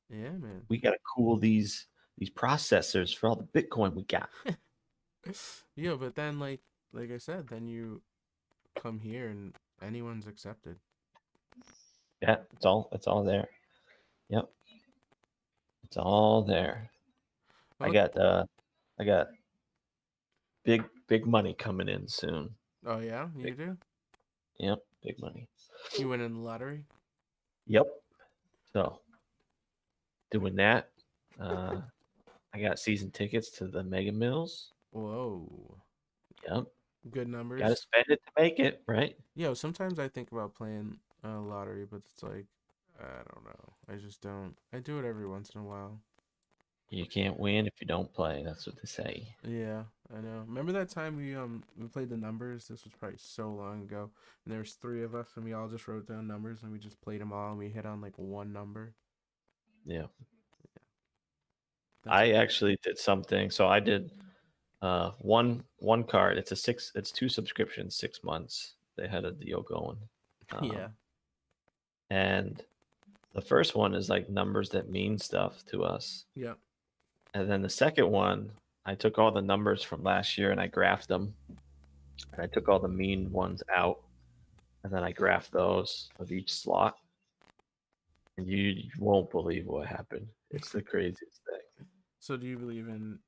Speaker 2: yeah, man.
Speaker 3: We gotta cool these processors for all the Bitcoin we got.
Speaker 2: Yeah, but then like I said, then you come here and anyone's accepted.
Speaker 3: Yeah, it's all there. Yep, it's all there. I
Speaker 2: Oh,
Speaker 3: got I got big money coming in soon.
Speaker 2: oh yeah, you
Speaker 3: Big,
Speaker 2: do?
Speaker 3: yep, big money.
Speaker 2: You win in the lottery?
Speaker 3: Yep. So doing that. Uh, I got season tickets to the Mega Mills.
Speaker 2: Whoa.
Speaker 3: Yep.
Speaker 2: Good
Speaker 3: Got to
Speaker 2: numbers.
Speaker 3: spend it to make it, right?
Speaker 2: Yo, sometimes I think about playing lottery, but it's like, I don't know. I just don't. I do it every once in a while.
Speaker 3: You can't win if you don't play. That's what they say.
Speaker 2: Yeah, I know. Remember that time we played the numbers? This was probably so long ago. And there was three of us, and we all just wrote down numbers, and we just played them all, and we hit on like one number.
Speaker 3: Yeah.
Speaker 2: That's
Speaker 3: I actually did something. So I did one card. It's two subscriptions, 6 months. They had a deal going.
Speaker 2: yeah,
Speaker 3: And the first one is like numbers that mean stuff to us.
Speaker 2: yeah.
Speaker 3: And then the second one, I took all the numbers from last year and I graphed them. And I took all the mean ones out. And then I graphed those of each slot. And you won't believe what happened. It's the craziest thing.
Speaker 2: So do you believe in?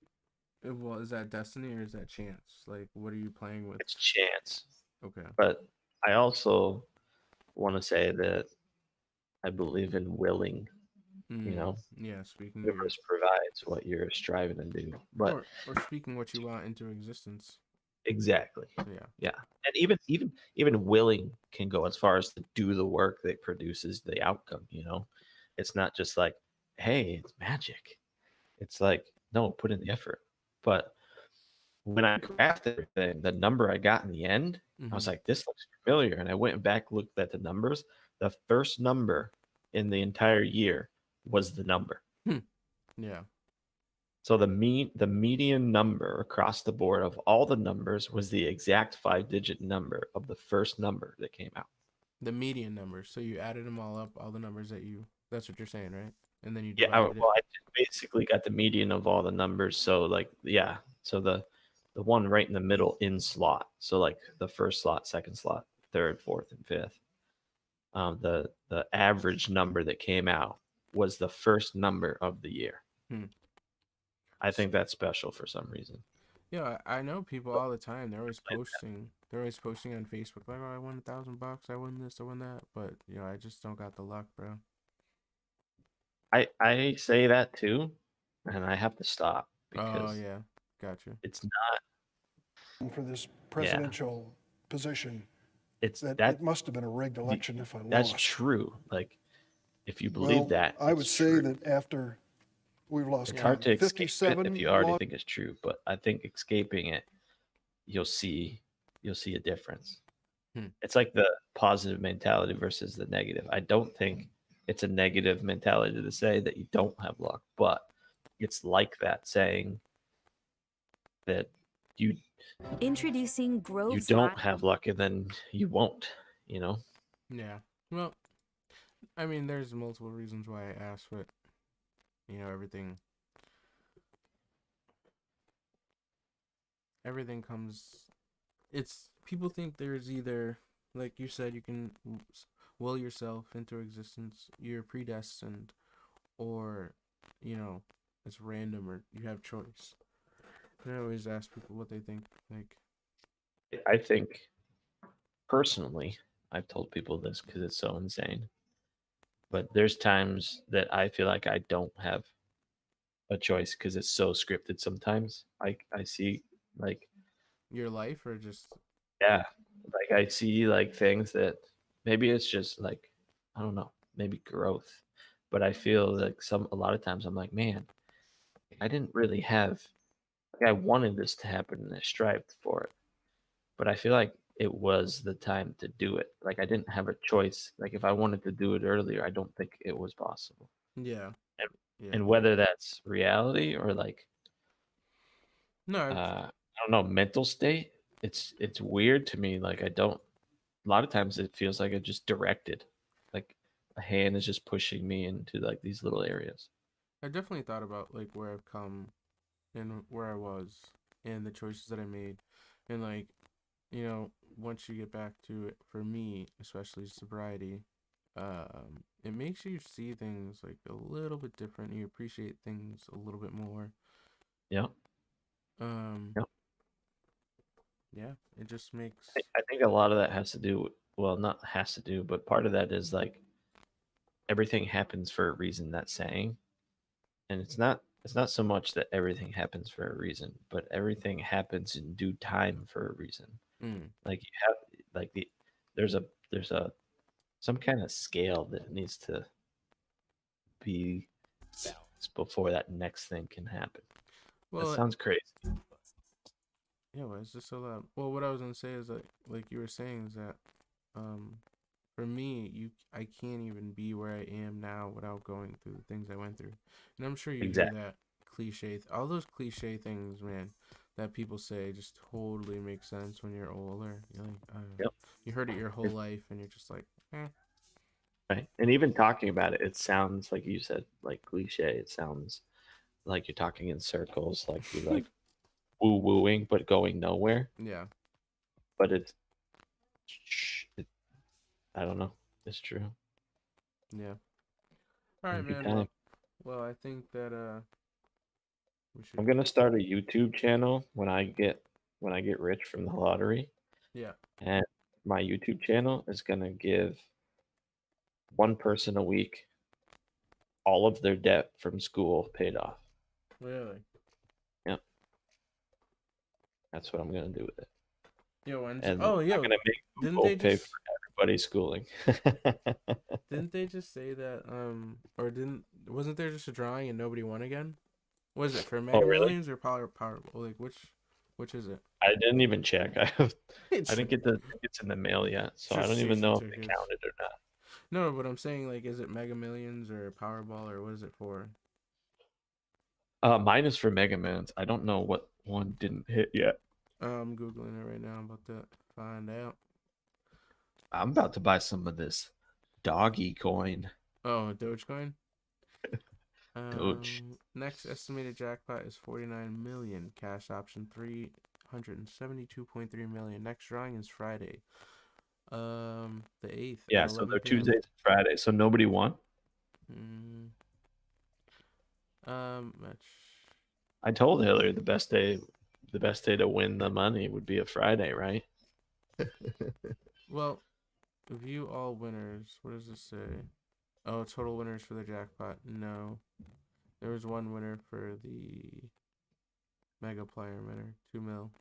Speaker 2: Well, is that destiny or is that chance? Like, what are you playing with?
Speaker 3: It's chance.
Speaker 2: Okay.
Speaker 3: But I also want to say that I believe in willing, you
Speaker 2: Mm,
Speaker 3: know,
Speaker 2: yeah. Speaking your
Speaker 3: universe provides what you're striving to do. But
Speaker 2: or speaking what you want into existence.
Speaker 3: exactly.
Speaker 2: Yeah.
Speaker 3: Yeah. And even willing can go as far as to do the work that produces the outcome, you know. It's not just like, hey, it's magic. It's like, no, put in the effort. But when I graphed everything, the number I got in the end, I was
Speaker 2: Mm-hmm.
Speaker 3: like, this looks familiar. And I went back, looked at the numbers. The first number in the entire year was the number.
Speaker 2: Yeah.
Speaker 3: So the median number across the board of all the numbers was the exact 5-digit number of the first number that came out.
Speaker 2: The median numbers. So you added them all up, all the numbers that you. That's what you're saying, right? And then you
Speaker 3: Yeah,
Speaker 2: divided it.
Speaker 3: well, I just basically got the median of all the numbers. So like, yeah, so the one right in the middle in slot. So like the first slot, second slot, third, fourth, and fifth. The average number that came out was the first number of the year.
Speaker 2: Hmm.
Speaker 3: I think that's special for some reason.
Speaker 2: Yeah, I know people
Speaker 3: So,
Speaker 2: all the time. They're always posting. They're always posting on Facebook like, "Oh, I won $1,000. I won this. I won that." But I just don't got the luck, bro.
Speaker 3: I say that too, and I have to stop
Speaker 2: Oh
Speaker 3: because
Speaker 2: yeah, got you.
Speaker 3: it's not.
Speaker 4: For this
Speaker 3: Yeah,
Speaker 4: presidential position,
Speaker 3: it's
Speaker 4: that
Speaker 3: that
Speaker 4: it must have been a rigged
Speaker 3: the,
Speaker 4: election if I
Speaker 3: that's
Speaker 4: lost.
Speaker 3: true. Like if you believe
Speaker 4: Well,
Speaker 3: that,
Speaker 4: I would
Speaker 3: it's
Speaker 4: say
Speaker 3: true.
Speaker 4: that after we've lost
Speaker 3: It's
Speaker 2: Yeah.
Speaker 3: hard to escape it if
Speaker 4: 57
Speaker 3: you already
Speaker 4: laws,
Speaker 3: think it's true, but I think escaping it, you'll see a difference.
Speaker 2: Hmm.
Speaker 3: It's like the positive mentality versus the negative. I don't think it's a negative mentality to say that you don't have luck, but it's like that saying that you
Speaker 5: Introducing
Speaker 3: you
Speaker 5: Grove's
Speaker 3: don't have luck and then you won't, you know?
Speaker 2: Yeah. Well, I mean, there's multiple reasons why I asked, but everything comes. It's people think there's either, like you said, you can will yourself into existence. You're predestined, or it's random, or you have choice. And I always ask people what they think. Like,
Speaker 3: I think personally, I've told people this because it's so insane, but there's times that I feel like I don't have a choice because it's so scripted sometimes. I see like
Speaker 2: your life, or just
Speaker 3: yeah, like I see like things that maybe it's just like I don't know, maybe growth. But I feel like a lot of times I'm like, man, I didn't really have like I wanted this to happen and I strived for it. But I feel like it was the time to do it. Like I didn't have a choice. Like if I wanted to do it earlier, I don't think it was possible.
Speaker 2: yeah,
Speaker 3: And,
Speaker 2: yeah.
Speaker 3: and whether that's reality or like
Speaker 2: No,
Speaker 3: I don't know, mental state, it's weird to me. Like I don't a lot of times it feels like it just directed. Like a hand is just pushing me into like these little areas.
Speaker 2: I definitely thought about like where I've come and where I was and the choices that I made, and like once you get back to it, for me especially sobriety, it makes you see things like a little bit different. You appreciate things a little bit more.
Speaker 3: Yeah.
Speaker 2: Um,
Speaker 3: Yep.
Speaker 2: yeah, it just makes.
Speaker 3: I think a lot of that has to do, well, not has to do, but part of that is like everything happens for a reason, that saying. And it's not so much that everything happens for a reason, but everything happens in due time for a reason.
Speaker 2: Mm,
Speaker 3: Like you have like there's a there's a some kind of scale that needs to be balanced before that next thing can happen. That
Speaker 2: well,
Speaker 3: sounds crazy.
Speaker 2: yeah, why is this so loud? Well, what I was gonna say is that, like you were saying, is that, um, for me, I can't even be where I am now without going through the things I went through. And I'm sure you hear
Speaker 3: Exactly.
Speaker 2: that all those cliche things, man, that people say just totally make sense when you're older. You're like,
Speaker 3: Yep.
Speaker 2: you heard it your whole life, and you're just like, eh.
Speaker 3: Right. And even talking about it, it sounds like you said, like cliche. It sounds like you're talking in circles, like you're like woo wooing, but going nowhere.
Speaker 2: Yeah,
Speaker 3: But it, I don't know. It's true.
Speaker 2: yeah. All right,
Speaker 3: In due
Speaker 2: man.
Speaker 3: time.
Speaker 2: Well, I think that we
Speaker 3: I'm
Speaker 2: should.
Speaker 3: gonna start a YouTube channel when I get rich from the lottery,
Speaker 2: Yeah,
Speaker 3: and my YouTube channel is gonna give one person a week all of their debt from school paid off.
Speaker 2: really.
Speaker 3: Yep, that's what I'm gonna do with it.
Speaker 2: Yo,
Speaker 3: And
Speaker 2: oh,
Speaker 3: I'm
Speaker 2: yo,
Speaker 3: gonna make
Speaker 2: didn't
Speaker 3: Google
Speaker 2: they
Speaker 3: pay for
Speaker 2: just
Speaker 3: everybody's schooling.
Speaker 2: didn't they just say that or didn't wasn't there just a drawing and nobody won again? Was it for
Speaker 3: Oh,
Speaker 2: Mega
Speaker 3: really?
Speaker 2: Millions or Power? Like which is it?
Speaker 3: I didn't even check. I
Speaker 2: It's
Speaker 3: didn't get the tickets in the mail yet, so I
Speaker 2: just
Speaker 3: don't even
Speaker 2: season
Speaker 3: know if they
Speaker 2: tickets.
Speaker 3: counted or not.
Speaker 2: No, but I'm saying, like, is it Mega Millions or Powerball or what is it for?
Speaker 3: Mine is for Mega Mans. I don't know what one didn't hit yet.
Speaker 2: I'm googling it right now. I'm about to find out.
Speaker 3: I'm about to buy some of this doggy coin.
Speaker 2: Oh, Dogecoin.
Speaker 3: Doge.
Speaker 2: Next estimated jackpot is 49 million. Cash option 372.3 million. Next drawing is Friday. The 8th at
Speaker 3: Yeah, so
Speaker 2: 11
Speaker 3: they're
Speaker 2: p.m.
Speaker 3: Tuesdays and Fridays, so nobody won.
Speaker 2: Mm, match.
Speaker 3: I told Hillary the best day to win the money would be a Friday, right?
Speaker 2: Well, view all winners. What does this say? Oh, total winners for the jackpot. No. There was one winner for the Mega Player winner. 2 mil.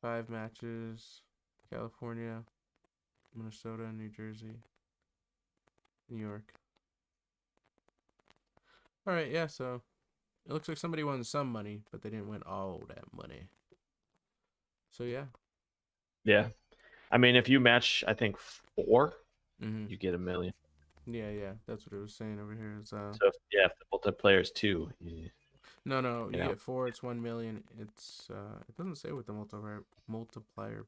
Speaker 2: 5 matches. California, Minnesota, New Jersey, New York. Alright, yeah, so it looks like somebody won some money, but they didn't win all that money. So yeah.
Speaker 3: Yeah. I mean, if you match, I think 4,
Speaker 2: Mm-hmm.
Speaker 3: you get a million.
Speaker 2: Yeah, that's what it was saying over here. Is
Speaker 3: So if the multiplayer's 2,
Speaker 2: no,
Speaker 3: you
Speaker 2: you
Speaker 3: know.
Speaker 2: get 4. It's 1 million. It's it doesn't say what the multiplier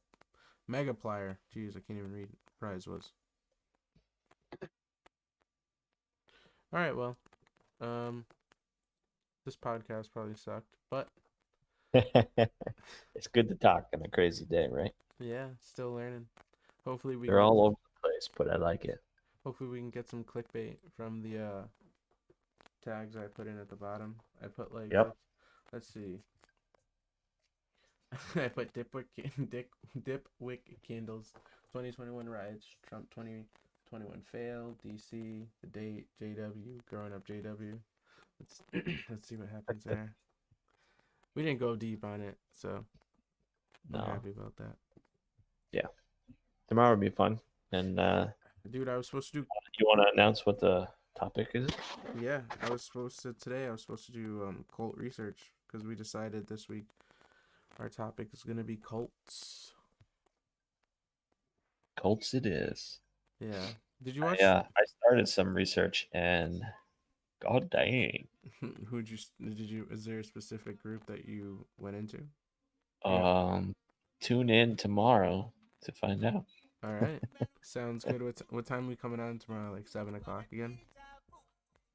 Speaker 2: megaplier. Jeez, I can't even read. Prize was. All right, well, um, this podcast probably sucked, but
Speaker 3: It's good to talk on a crazy day, right?
Speaker 2: yeah, still learning. Hopefully we
Speaker 3: They're
Speaker 2: can
Speaker 3: all over the place, but I like it.
Speaker 2: hopefully we can get some clickbait from the tags I put in at the bottom. I put like
Speaker 3: Yep.
Speaker 2: let's see. I put Dipwick candles, 2021 riots, Trump 2021 failed, DC, the date, JW, growing up JW. Let's see what happens there. We didn't go deep on it, so I'm
Speaker 3: No.
Speaker 2: happy about that.
Speaker 3: Yeah. Tomorrow would be fun. And
Speaker 2: Dude, I was supposed to do
Speaker 3: you want to announce what the topic is?
Speaker 2: yeah, I was supposed to do cult research because we decided this week our topic is gonna be cults.
Speaker 3: Colts it is.
Speaker 2: Yeah. Did you watch?
Speaker 3: I started some research and god dang.
Speaker 2: Did you? Is there a specific group that you went into?
Speaker 3: Tune in tomorrow to find out.
Speaker 2: All right. Sounds good. What time we coming on tomorrow? Like 7 o'clock again?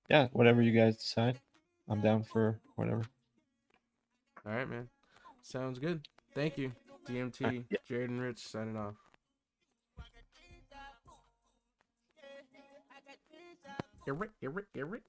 Speaker 3: Yeah, whatever you guys decide. I'm down for whatever.
Speaker 2: All right, man. Sounds good. Thank you. DMT,
Speaker 3: Yeah.
Speaker 2: Jared and Rich signing off. Eric, Eric, Eric.